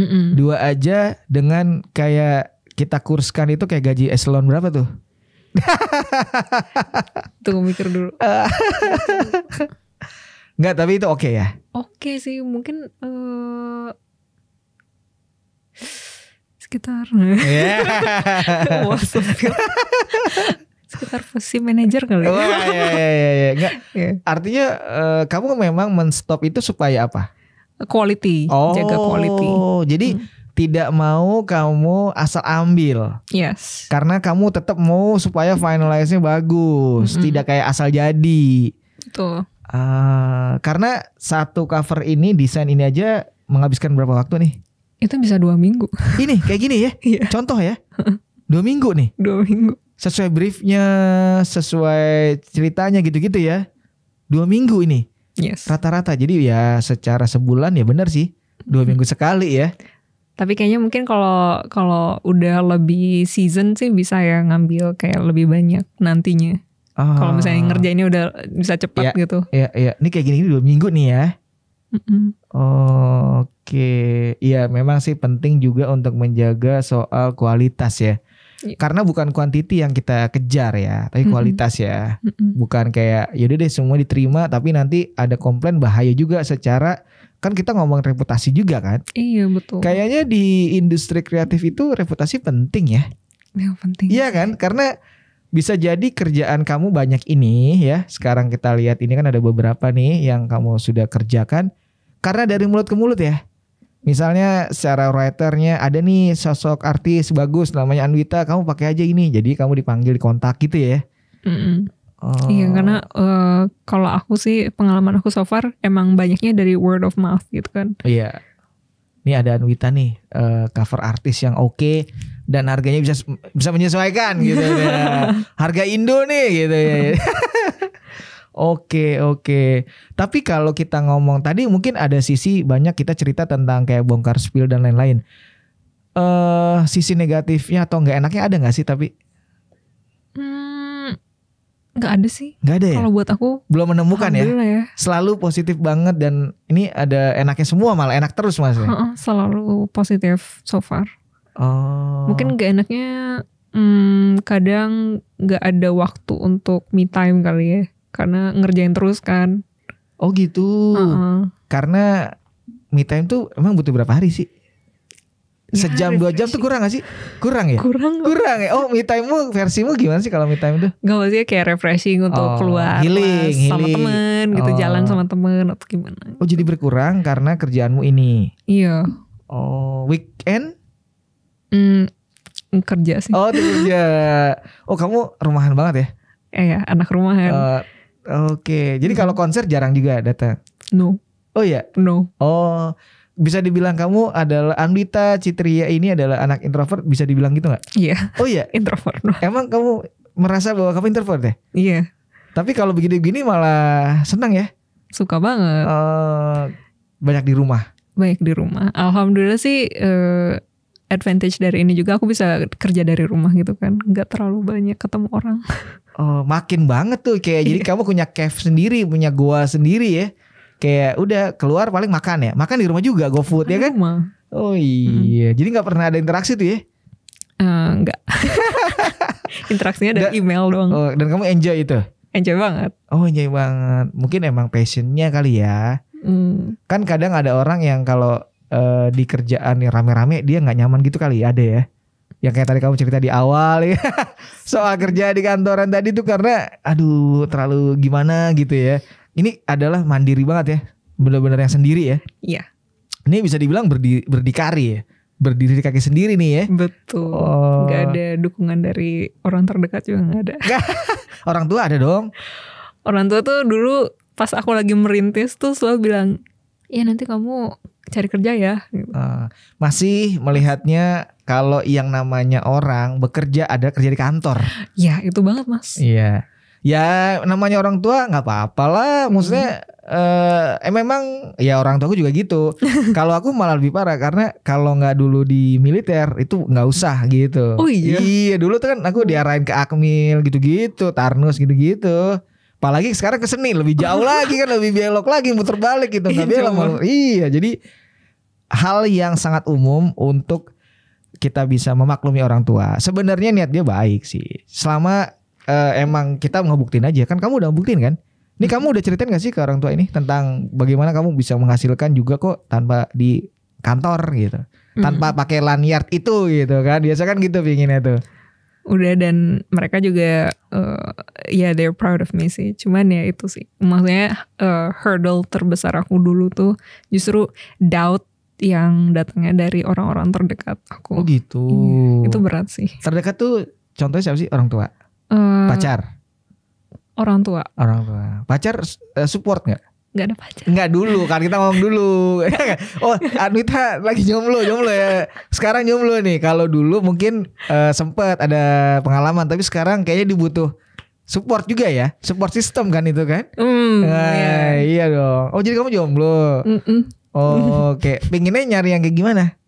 2 aja dengan kayak kita kurskan itu kayak gaji eselon berapa tuh? Tunggu mikir dulu. Enggak, tapi itu oke ya? Oke sih, mungkin sekitar sekitar posisi manajer kali. Iya. Enggak. Artinya kamu memang men-stop itu supaya apa? Quality, jaga quality. Jadi tidak mau kamu asal ambil. Yes. Karena kamu tetap mau supaya finalize-nya bagus, tidak kayak asal jadi. Betul. Karena satu cover ini, desain ini aja menghabiskan berapa waktu nih? Itu bisa 2 minggu. Ini kayak gini ya? Contoh ya? 2 minggu nih? 2 minggu. Sesuai briefnya, sesuai ceritanya gitu-gitu ya? 2 minggu ini? Yes. Rata-rata. Jadi ya secara sebulan ya benar sih. 2 minggu sekali ya? Tapi kayaknya mungkin kalau udah lebih season sih bisa ya ngambil kayak lebih banyak nantinya. Kalau misalnya ngerjainnya udah bisa cepat gitu. Iya. Ini kayak gini 2 minggu nih ya. Oke. Iya, memang sih penting juga untuk menjaga soal kualitas ya. Karena bukan kuantiti yang kita kejar ya, tapi kualitas ya. Bukan kayak yaudah deh semua diterima, tapi nanti ada komplain, bahaya juga secara, kan kita ngomong reputasi juga kan. Iya betul. Kayaknya di industri kreatif itu reputasi penting ya. Ya penting. Iya kan, karena bisa jadi kerjaan kamu banyak ini ya. Sekarang kita lihat ini kan ada beberapa nih yang kamu sudah kerjakan karena dari mulut ke mulut ya. Misalnya secara writernya ada nih sosok artis bagus namanya Anwita, kamu pakai aja ini, jadi kamu dipanggil di kontak gitu ya. Iya, karena kalau aku sih pengalaman aku so far emang banyaknya dari word of mouth gitu kan. Iya. Ini ada Anwita nih, cover artis yang oke dan harganya bisa menyesuaikan gitu ya. Harga Indo nih gitu ya. Oke. Tapi kalau kita ngomong tadi mungkin ada sisi banyak kita cerita tentang kayak bongkar spill dan lain-lain. Sisi negatifnya atau nggak enaknya ada nggak sih tapi? Nggak ada sih. Nggak ada ya? Kalau buat aku belum menemukan ya? ya. Selalu positif banget dan ini ada enaknya semua, malah enak terus mas ya? Selalu positif so far. Mungkin nggak enaknya kadang nggak ada waktu untuk me time kali ya. Karena ngerjain terus kan. Oh gitu. Karena me time tuh emang butuh berapa hari sih? Sejam 2 jam tuh kurang gak sih? Kurang ya? Kurang ya? Oh me time-mu versimu gimana sih kalau me time tuh? Gak, maksudnya kayak refreshing untuk keluar healing sama temen gitu. Jalan sama temen atau gimana. Oh jadi berkurang karena kerjaanmu ini? Iya. Oh weekend? Kerja sih. Oh kerja. Oh kamu rumahan banget ya? Iya, anak rumahan. Oke. Jadi kalau konser jarang juga datang? No. Oh iya? No. Oh, bisa dibilang kamu adalah Anwita Citria ini adalah anak introvert, bisa dibilang gitu gak? Iya. Oh iya? Introvert. No. Emang kamu merasa bahwa kamu introvert ya? Iya. Tapi kalau begini-begini malah senang ya? Suka banget. Banyak di rumah? Banyak di rumah. Alhamdulillah sih advantage dari ini juga aku bisa kerja dari rumah gitu kan. Gak terlalu banyak ketemu orang. Oh makin banget tuh kayak jadi kamu punya cave sendiri, punya goa sendiri ya. Kayak udah keluar paling makan ya. Makan di rumah juga, GoFood ya kan? Rumah. Oh iya. Jadi gak pernah ada interaksi tuh ya? Enggak. Interaksinya dari email doang. Oh, dan kamu enjoy itu? Enjoy banget. Oh enjoy banget. Mungkin emang passionnya kali ya. Kan kadang ada orang yang kalau di kerjaan yang rame-rame dia gak nyaman gitu kali ya, ada ya. Yang kayak tadi kamu cerita di awal ya. Soal kerja di kantoran tadi tuh karena aduh terlalu gimana gitu ya. Ini adalah mandiri banget ya. Benar-benar yang sendiri ya. Iya. Ini bisa dibilang berdikari ya. Berdiri di kaki sendiri nih ya. Betul. Gak ada dukungan dari orang terdekat juga gak ada. Orang tua ada dong. Orang tua tuh dulu pas aku lagi merintis tuh selalu bilang, ya nanti kamu cari kerja ya. Masih melihatnya kalau yang namanya orang bekerja ada kerja di kantor. Ya itu banget mas. Iya. Ya namanya orang tua gak apa-apa lah. Maksudnya memang ya orang tuaku juga gitu. Kalau aku malah lebih parah karena kalau gak dulu di militer itu gak usah gitu. Oh iya? Iya dulu tuh kan aku diarahin ke Akmil gitu-gitu, Tarnus gitu-gitu. Apalagi sekarang ke seni lebih jauh lagi kan, lebih belok lagi, muter balik gitu. Gak belok. Iya jadi hal yang sangat umum untuk kita bisa memaklumi orang tua. Sebenarnya niat dia baik sih. Selama emang kita ngebuktiin aja. Kan kamu udah ngebuktiin kan? Ini kamu udah ceritain gak sih ke orang tua ini tentang bagaimana kamu bisa menghasilkan juga kok tanpa di kantor gitu. Tanpa pakai lanyard itu gitu kan. Biasa kan gitu pinginnya tuh. Udah, dan mereka juga ya they're proud of me sih. Cuman ya itu sih. Maksudnya hurdle terbesar aku dulu tuh justru doubt yang datangnya dari orang-orang terdekat aku. Oh gitu. Itu berat sih. Terdekat tuh contohnya siapa sih? Orang tua? Pacar? Orang tua. Orang tua. Pacar support gak? Gak ada pacar. Enggak dulu kan kita ngomong dulu. Oh Anwita lagi jomblo ya. Sekarang jomblo nih. Kalau dulu mungkin sempat ada pengalaman, tapi sekarang kayaknya dibutuh support juga ya. Support system kan itu kan. Iya dong. Oh jadi kamu jomblo. Oh oke. Pengennya nyari yang kayak gimana?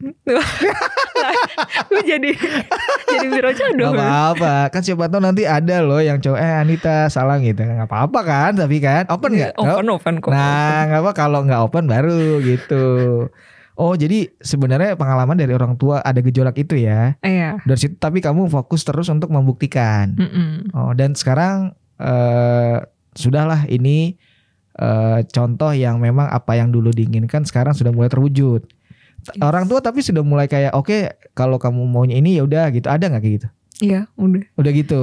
Gue jadi biro jodoh. Gak apa-apa. Kan siapa tahu nanti ada loh yang cowok Anita salah gitu. Gak apa-apa kan, tapi kan open gak? Open kok. Nah gak apa, kalau gak open baru gitu. Oh jadi sebenarnya pengalaman dari orang tua ada gejolak itu ya. Iya. Dari situ tapi kamu fokus terus untuk membuktikan. Oh, dan sekarang sudahlah ini contoh yang memang apa yang dulu diinginkan sekarang sudah mulai terwujud. Yes. Orang tua tapi sudah mulai kayak oke, kalau kamu maunya ini ya udah gitu. Ada nggak kayak gitu? Iya, udah. Udah gitu.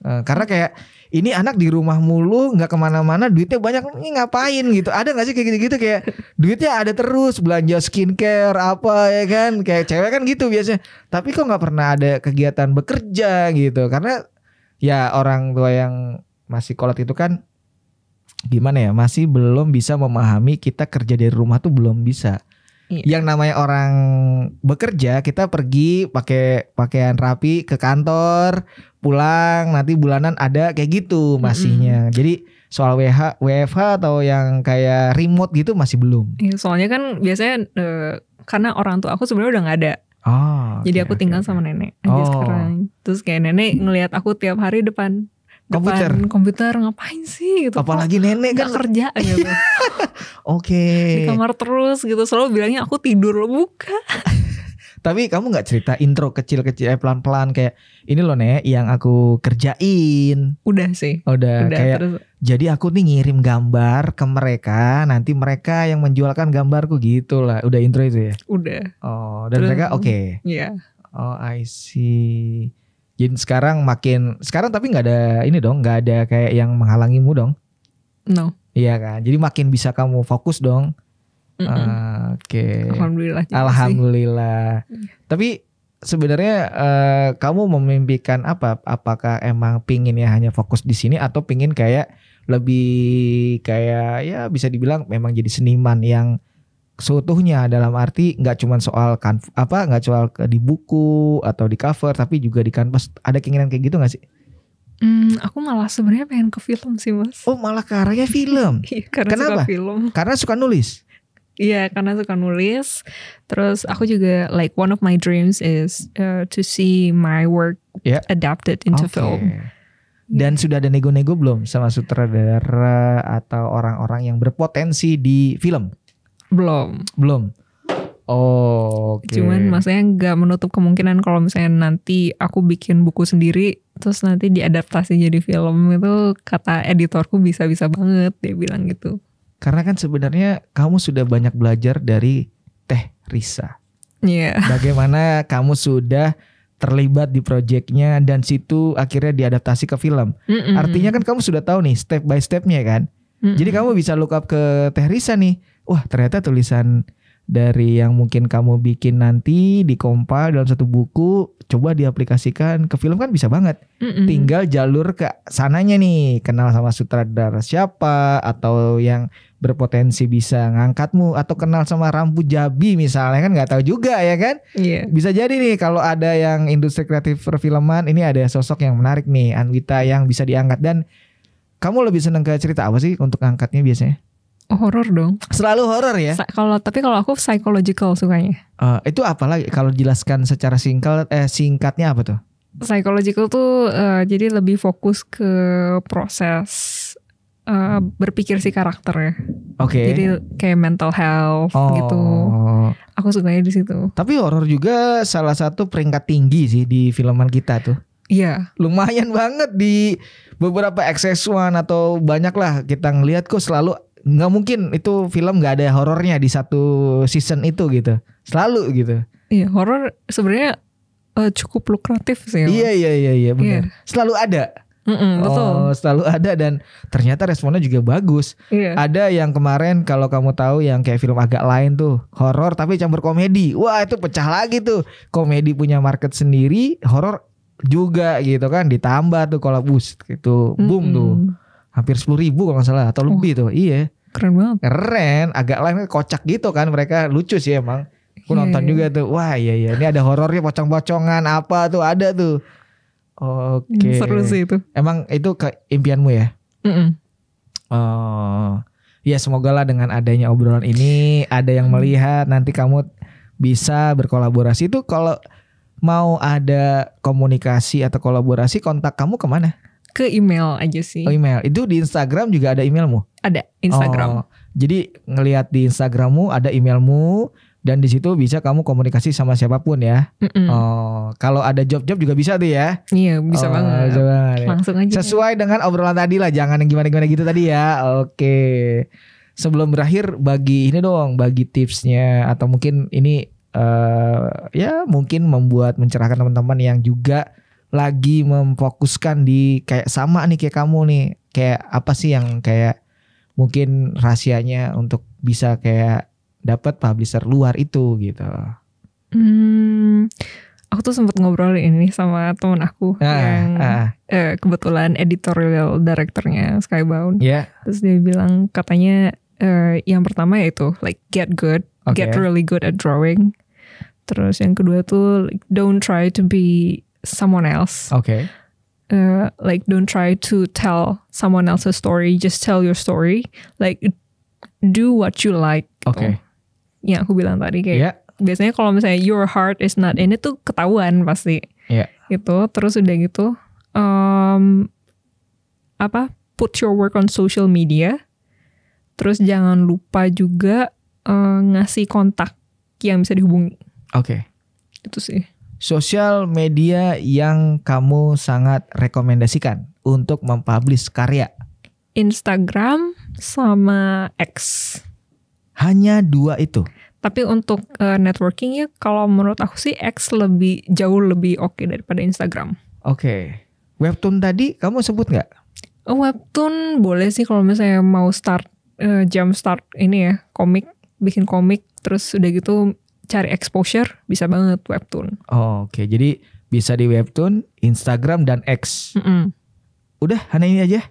Karena kayak ini anak di rumah mulu, nggak kemana-mana, duitnya banyak, ini ngapain gitu? Ada nggak sih kayak gitu-gitu, kayak duitnya ada terus, belanja skincare apa ya kan? Kayak cewek kan gitu biasanya. Tapi kok nggak pernah ada kegiatan bekerja gitu? Karena ya orang tua yang masih kolot itu kan gimana ya? Masih belum bisa memahami kita kerja dari rumah tuh belum bisa. Yang namanya orang bekerja, kita pergi pakai pakaian rapi ke kantor, pulang nanti bulanan ada kayak gitu masihnya. Jadi soal WFH atau yang kayak remote gitu masih belum. Iya, soalnya kan biasanya karena orang tua aku sebenarnya udah nggak ada. Jadi aku tinggal sama nenek aja sekarang. Terus kayak nenek ngelihat aku tiap hari depan komputer ngapain sih gitu. Apalagi nenek kan kerja gitu. Di kamar terus gitu, selalu bilangnya aku tidur loh, buka. Tapi kamu gak cerita intro kecil-kecil pelan-pelan kayak ini loh Nek yang aku kerjain? Udah sih. Udah kayak terus. Jadi aku nih ngirim gambar ke mereka, nanti mereka yang menjualkan gambarku gitu lah. Udah intro itu ya? Udah. Oh, dan terus, mereka oke. Iya. Oh, I see. Jadi sekarang tapi nggak ada ini dong, nggak ada kayak yang menghalangimu dong. No. Iya kan, jadi makin bisa kamu fokus dong. Oke. Alhamdulillah. Tapi sebenarnya kamu memimpikan apa? Apakah emang pingin ya hanya fokus di sini atau pingin kayak lebih kayak ya bisa dibilang memang jadi seniman yang seutuhnya, dalam arti nggak cuma soal nggak soal di buku atau di cover tapi juga di kanvas. Ada keinginan kayak gitu nggak sih? Aku malah sebenarnya pengen ke film sih Mas. Oh malah ke arahnya film? Karena kenapa? Suka film. Karena suka nulis? Iya karena suka nulis. Terus aku juga like one of my dreams is to see my work adapted into film. Dan sudah ada nego-nego belum sama sutradara atau orang-orang yang berpotensi di film? Belum. Oh, Cuman maksudnya nggak menutup kemungkinan kalau misalnya nanti aku bikin buku sendiri terus nanti diadaptasi jadi film, itu kata editorku bisa-bisa banget, dia bilang gitu. Karena kan sebenarnya kamu sudah banyak belajar dari Teh Risa. Iya. Bagaimana kamu sudah terlibat di proyeknya dan situ akhirnya diadaptasi ke film. Artinya kan kamu sudah tahu nih step by stepnya kan. Jadi kamu bisa look up ke Teh Risa nih. Wah ternyata tulisan dari yang mungkin kamu bikin nanti dikompil dalam satu buku, coba diaplikasikan ke film kan bisa banget. Tinggal jalur ke sananya nih, kenal sama sutradara siapa atau yang berpotensi bisa ngangkatmu, atau kenal sama Rambu Jabi misalnya, kan nggak tahu juga ya kan. Bisa jadi nih kalau ada yang industri kreatif perfilman, ini ada sosok yang menarik nih, Anwita yang bisa diangkat. Dan kamu lebih seneng ke cerita apa sih untuk angkatnya biasanya? Horor dong. Selalu horor ya? Tapi kalau aku psychological sukanya. Itu apa lagi? Kalau jelaskan secara singkatnya apa tuh? Psychological tuh jadi lebih fokus ke proses berpikir si karakter ya. Jadi kayak mental health gitu. Aku sukanya di situ. Tapi horor juga salah satu peringkat tinggi sih di filman kita tuh. Iya. Lumayan banget di beberapa XS1 atau banyak lah kita ngelihat kok selalu. Nggak mungkin itu film nggak ada horornya di satu season itu gitu, selalu gitu. Iya, horor sebenarnya cukup lukratif sih. Iya benar. Selalu ada. Betul. Selalu ada dan ternyata responnya juga bagus. Ada yang kemarin kalau kamu tahu yang kayak film agak lain tuh, horor tapi campur komedi. Wah itu pecah lagi tuh. Komedi punya market sendiri, horor juga gitu kan, ditambah tuh kolabus gitu, boom tuh. Hampir 10.000 kalau nggak salah atau lebih tuh. Iya. Keren banget. Keren. Agak lain kocak gitu kan. Mereka lucu sih emang. Aku nonton juga tuh. Wah iya. Ini ada horornya, pocong-pocongan apa tuh. Ada tuh. Oke. Seru sih itu. Emang itu impianmu ya? Oh. Ya semoga lah dengan adanya obrolan ini ada yang melihat. Nanti kamu bisa berkolaborasi. Itu kalau mau ada komunikasi atau kolaborasi, kontak kamu kemana? Ke email aja sih. Oh, email. Itu di Instagram juga ada emailmu? Ada Instagram. Oh, jadi ngelihat di Instagrammu ada emailmu dan di situ bisa kamu komunikasi sama siapapun ya. Oh, kalau ada job-job juga bisa tuh ya? Iya, bisa banget. Bisa banget. Langsung aja. Sesuai dengan obrolan tadi lah, jangan yang gimana-gimana gitu tadi ya. Oke. Sebelum berakhir bagi ini dong, bagi tipsnya atau mungkin ini ya mungkin mencerahkan teman-teman yang juga lagi memfokuskan di kayak sama nih kayak kamu nih. Kayak apa sih yang kayak mungkin rahasianya untuk bisa kayak dapat publisher luar itu gitu. Aku tuh sempat ngobrol ini sama temen aku yang kebetulan editorial directornya Skybound. Terus dia bilang katanya yang pertama yaitu like get good, get really good at drawing. Terus yang kedua tuh like, don't try to be someone else. Like don't try to tell someone else's story, just tell your story. Like do what you like. Gitu. Yang aku bilang tadi kayak biasanya kalau misalnya your heart is not in it tuh ketahuan pasti. Gitu. Terus udah gitu put your work on social media. Terus jangan lupa juga ngasih kontak yang bisa dihubungi. Itu sih. Sosial media yang kamu sangat rekomendasikan untuk mempublish karya? Instagram sama X. Hanya 2 itu? Tapi untuk networking ya kalau menurut aku sih X jauh lebih oke daripada Instagram. Webtoon tadi kamu sebut nggak? Webtoon boleh sih kalau misalnya mau jump start ini ya, bikin komik terus udah gitu cari exposure, bisa banget Webtoon. Jadi bisa di Webtoon, Instagram dan X. Udah hanya ini aja?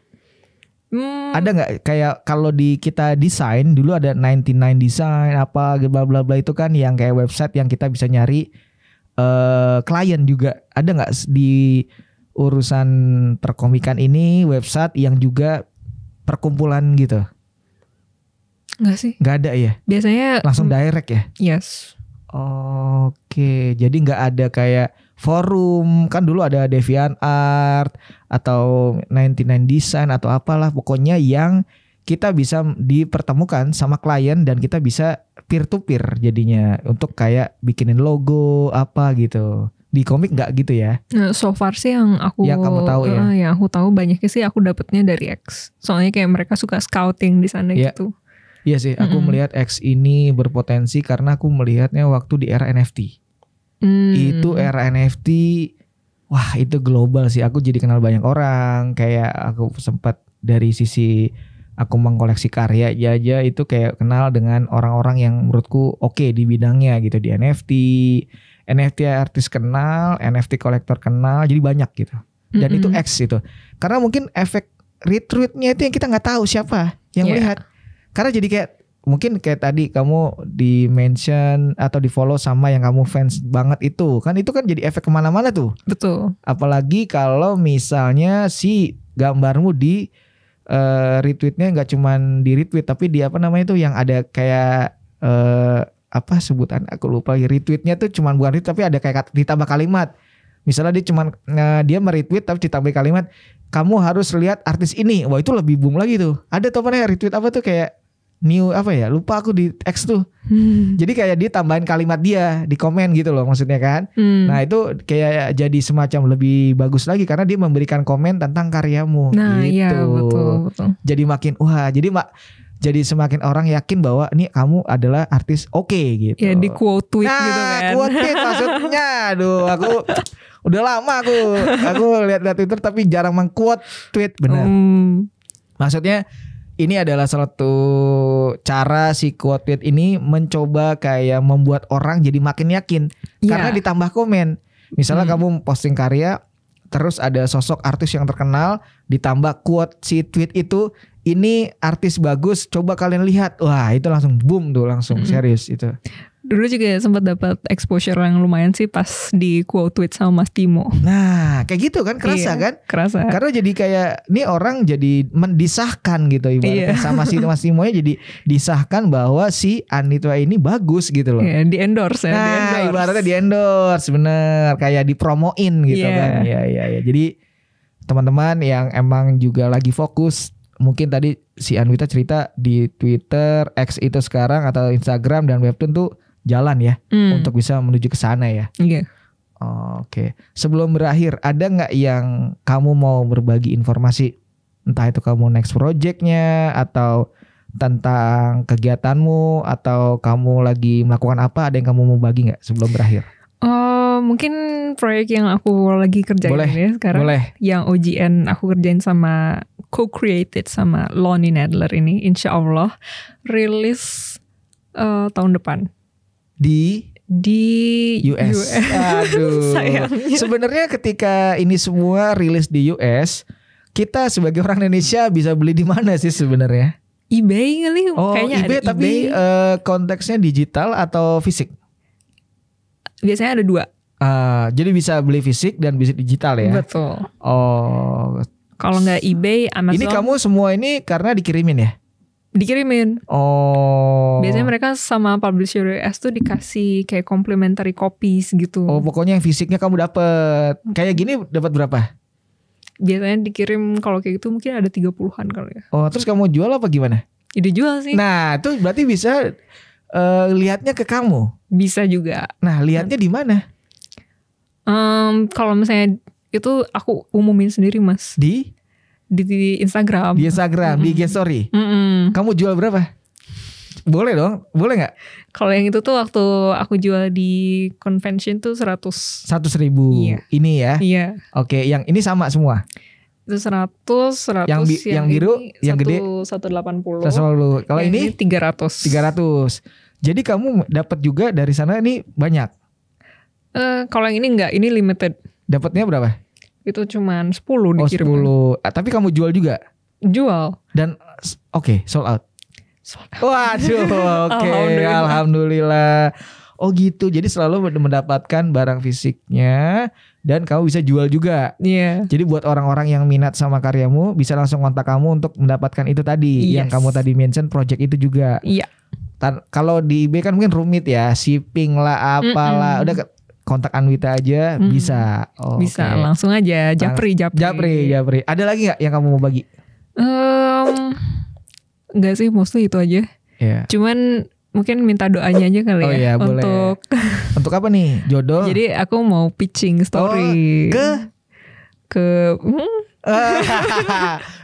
Ada nggak kayak kalau di kita desain dulu ada 99 design apa bla bla bla itu kan yang kayak website yang kita bisa nyari klien juga. Ada nggak di urusan perkomikan ini website yang juga perkumpulan gitu? Nggak sih. Nggak ada ya? Biasanya langsung direct ya? Yes. Jadi nggak ada kayak forum, kan dulu ada DeviantArt atau 99 Design atau apalah pokoknya yang kita bisa dipertemukan sama klien dan kita bisa peer to peer jadinya untuk kayak bikinin logo apa gitu. Di komik nggak gitu ya? Nah, so far sih yang kamu tahu ya? Yang aku tahu banyaknya sih aku dapetnya dari X. Soalnya kayak mereka suka scouting di sana gitu. Iya sih, aku melihat X ini berpotensi karena aku melihatnya waktu di era NFT. Itu era NFT, wah itu global sih. Aku jadi kenal banyak orang. Kayak aku sempat dari sisi aku mengkoleksi karya aja itu kayak kenal dengan orang-orang yang menurutku oke di bidangnya gitu. Di NFT artis kenal, NFT kolektor kenal, jadi banyak gitu. Dan itu X itu. Karena mungkin efek retweetnya itu yang kita nggak tahu siapa yang melihat. Karena jadi kayak mungkin kayak tadi kamu di mention atau di follow sama yang kamu fans banget itu kan jadi efek kemana-mana tuh. Betul. Apalagi kalau misalnya si gambarmu di retweetnya nggak cuman di retweet tapi di apa namanya tuh yang ada kayak apa sebutan aku lupa. Retweetnya tuh cuman bukan retweet tapi ada kayak ditambah kalimat. Misalnya dia meretweet tapi ditambah kalimat kamu harus lihat artis ini. Wah itu lebih boom lagi tuh. Ada tuh apa retweet apa tuh kayak new apa ya, lupa aku di X tuh. Jadi kayak dia tambahin kalimat dia di komen gitu loh maksudnya kan. Nah itu kayak jadi semacam lebih bagus lagi karena dia memberikan komen tentang karyamu. Nah gitu. iya betul. Jadi makin jadi semakin orang yakin bahwa ini kamu adalah artis gitu. Ya di quote tweet gitu kan. Quote tweet maksudnya. Aduh aku udah lama aku lihat Twitter tapi jarang meng-quote tweet benar. Maksudnya ini adalah satu cara si quote tweet ini mencoba kayak membuat orang jadi makin yakin karena ditambah komen. Misalnya kamu posting karya terus ada sosok artis yang terkenal ditambah quote si tweet itu, ini artis bagus coba kalian lihat. Wah, itu langsung boom tuh langsung serius itu. Dulu juga sempat dapat exposure yang lumayan sih pas di quote tweet sama Mas Timo. Nah, kayak gitu kan kerasa Iya, kan? Kerasa. Karena jadi kayak nih orang jadi mendisahkan gitu ibaratnya sama si Mas Timonya jadi disahkan bahwa si Anitwa ini bagus gitu loh. Iya, di endorse ya. Nah, ibaratnya di endorse bener kayak dipromoin gitu kan. Iya. Jadi teman-teman yang emang juga lagi fokus, mungkin tadi si Anwita cerita di Twitter, X itu sekarang atau Instagram dan Webtoon tuh jalan ya untuk bisa menuju ke sana ya. Iya. Oke. Sebelum berakhir, ada nggak yang kamu mau berbagi informasi? Entah itu kamu next projectnya atau tentang kegiatanmu atau kamu lagi melakukan apa? Ada yang kamu mau bagi nggak sebelum berakhir? Mungkin proyek yang aku lagi kerjain ya sekarang. Boleh. Yang OGN aku kerjain sama co-created sama Lonnie Nadler ini, insya Allah rilis tahun depan Di US. Aduh. Sayangnya. Sebenarnya ketika ini semua rilis di US, kita sebagai orang Indonesia bisa beli di mana sih sebenarnya? eBay kali, kayaknya eBay, ada tapi eBay. konteksnya digital atau fisik? Biasanya ada 2. Jadi bisa beli fisik dan bisa digital ya? Betul. Oh. Kalau nggak eBay, Amazon. Ini kamu semua ini karena dikirimin ya? Dikirimin. Oh. Biasanya mereka sama publisher US tuh dikasih kayak complimentary copies gitu. Oh, pokoknya yang fisiknya kamu dapat. Kayak gini dapat berapa? Biasanya dikirim kalau kayak gitu mungkin ada 30-an kali ya. Oh, terus kamu jual apa gimana? Ide jual sih. Nah, itu berarti bisa lihatnya ke kamu. Bisa juga. Nah, lihatnya di mana? Kalau misalnya itu aku umumin sendiri Mas. Di Instagram. Di Instagram, di IG story. Kamu jual berapa? Boleh dong, boleh nggak? Kalau yang itu tuh waktu aku jual di convention tuh 100. 100.000. Iya. Ini ya? Iya. Oke, yang ini sama semua? Itu 100, yang biru, ini yang gede? 180. 180. Kalau yang ini 300. 300. Jadi kamu dapat juga dari sana ini banyak? Kalau yang ini enggak, ini limited. Dapatnya berapa? Itu cuman 10 dikirim. 10. Tapi kamu jual juga? Jual. Dan oke, sold out. Waduh, oke. Alhamdulillah. Oh gitu. Jadi selalu mendapatkan barang fisiknya dan kamu bisa jual juga. Iya. Jadi buat orang-orang yang minat sama karyamu bisa langsung kontak kamu untuk mendapatkan itu tadi. Yang kamu tadi mention project itu juga. Iya. Kalau di eBay kan mungkin rumit ya, shipping lah apalah. Udah kontak Anwita aja bisa. Oh, bisa langsung aja. Japri. Ada lagi nggak yang kamu mau bagi? Enggak sih, mostly itu aja. Yeah. Cuman mungkin minta doanya aja kali ya. Boleh. Untuk apa nih? Jodoh? Jadi aku mau pitching story. Ke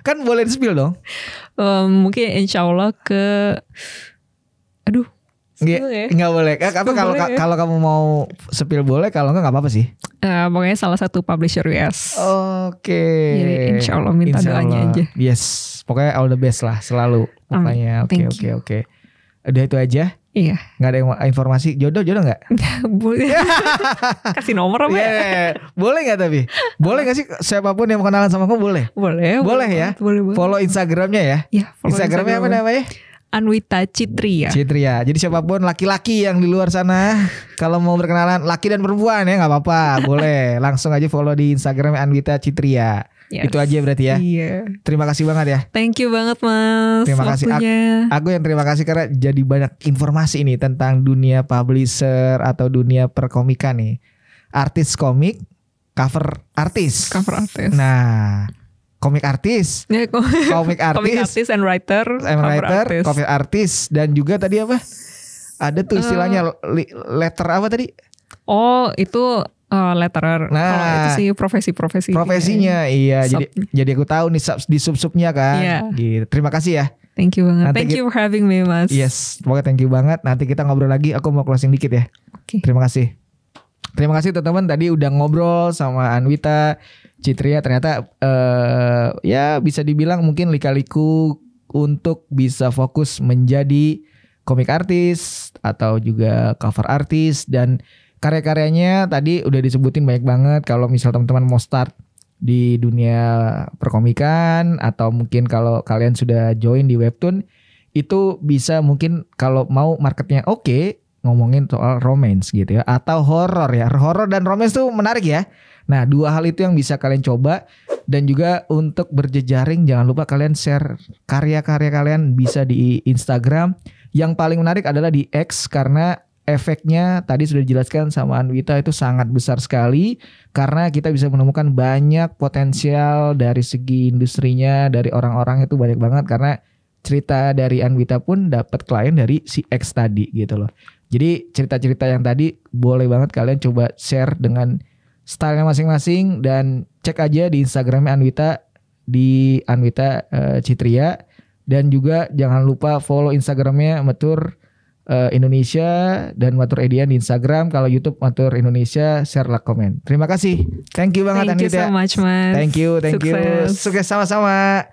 kan boleh di-spill dong. Mungkin insya Allah ke Nggak boleh. Kalau kamu mau spill boleh, kalau nggak apa-apa sih. Pokoknya salah satu publisher US. Oke. Jadi insya Allah minta doanya aja. Yes, pokoknya all the best lah selalu. Pokoknya oke. Udah itu aja. Iya. Nggak ada yang informasi jodoh nggak? Boleh. Kasih nomor apa ya? Boleh nggak tapi? Boleh nggak sih siapapun yang mau kenalan sama kamu boleh? Boleh ya. Boleh. Follow Instagramnya ya. Iya. Instagramnya apa namanya? Anwita Citria. Jadi siapapun laki-laki yang di luar sana kalau mau berkenalan, laki dan perempuan ya nggak apa-apa, boleh langsung aja follow di Instagramnya Anwita Citria. Yes. Itu aja berarti ya. Iya. Terima kasih banget ya. Thank you banget Mas. Terima kasih. Aku yang terima kasih karena jadi banyak informasi ini tentang dunia publisher atau dunia perkomikan nih. Artis komik, cover artis. Nah. Komik artis and writer, cover artis dan juga tadi apa? Ada tuh istilahnya letter apa tadi? Oh, itu letterer. Nah, kalau itu sih profesinya. Iya. Jadi aku tahu nih di sub-subnya kan. Iya. Gitu. Terima kasih ya. Thank you banget. Thank you for having me, Mas. Yes, pokoknya thank you banget. Nanti kita ngobrol lagi. Aku mau closing dikit ya. Okay. Terima kasih teman-teman tadi udah ngobrol sama Anwita Citria. Ternyata ya bisa dibilang mungkin lika-liku untuk bisa fokus menjadi komik artis atau juga cover artis, dan karya-karyanya tadi udah disebutin banyak banget. Kalau misal teman-teman mau start di dunia perkomikan atau mungkin kalau kalian sudah join di Webtoon, itu bisa mungkin kalau mau marketnya oke, ngomongin soal romance gitu ya, atau horor ya. Horor dan romance tuh menarik ya. Nah, dua hal itu yang bisa kalian coba. Dan juga untuk berjejaring, jangan lupa kalian share karya-karya kalian bisa di Instagram. Yang paling menarik adalah di X, karena efeknya tadi sudah dijelaskan sama Anwita itu sangat besar sekali. Karena kita bisa menemukan banyak potensial dari segi industrinya, dari orang-orang itu banyak banget. Karena cerita dari Anwita pun dapat klien dari si X tadi gitu loh. Jadi cerita-cerita yang tadi boleh banget kalian coba share dengan stylenya masing-masing. Dan cek aja di Instagramnya Anwita, di Anwita Citria. Dan juga jangan lupa follow Instagramnya Matur Indonesia dan Matur Edian di Instagram. Kalau YouTube Matur Indonesia, share, like, komen. Terima kasih. Thank you banget Anwita. Thank you so much, Mas. Thank you. Sukses. Sukses sama-sama.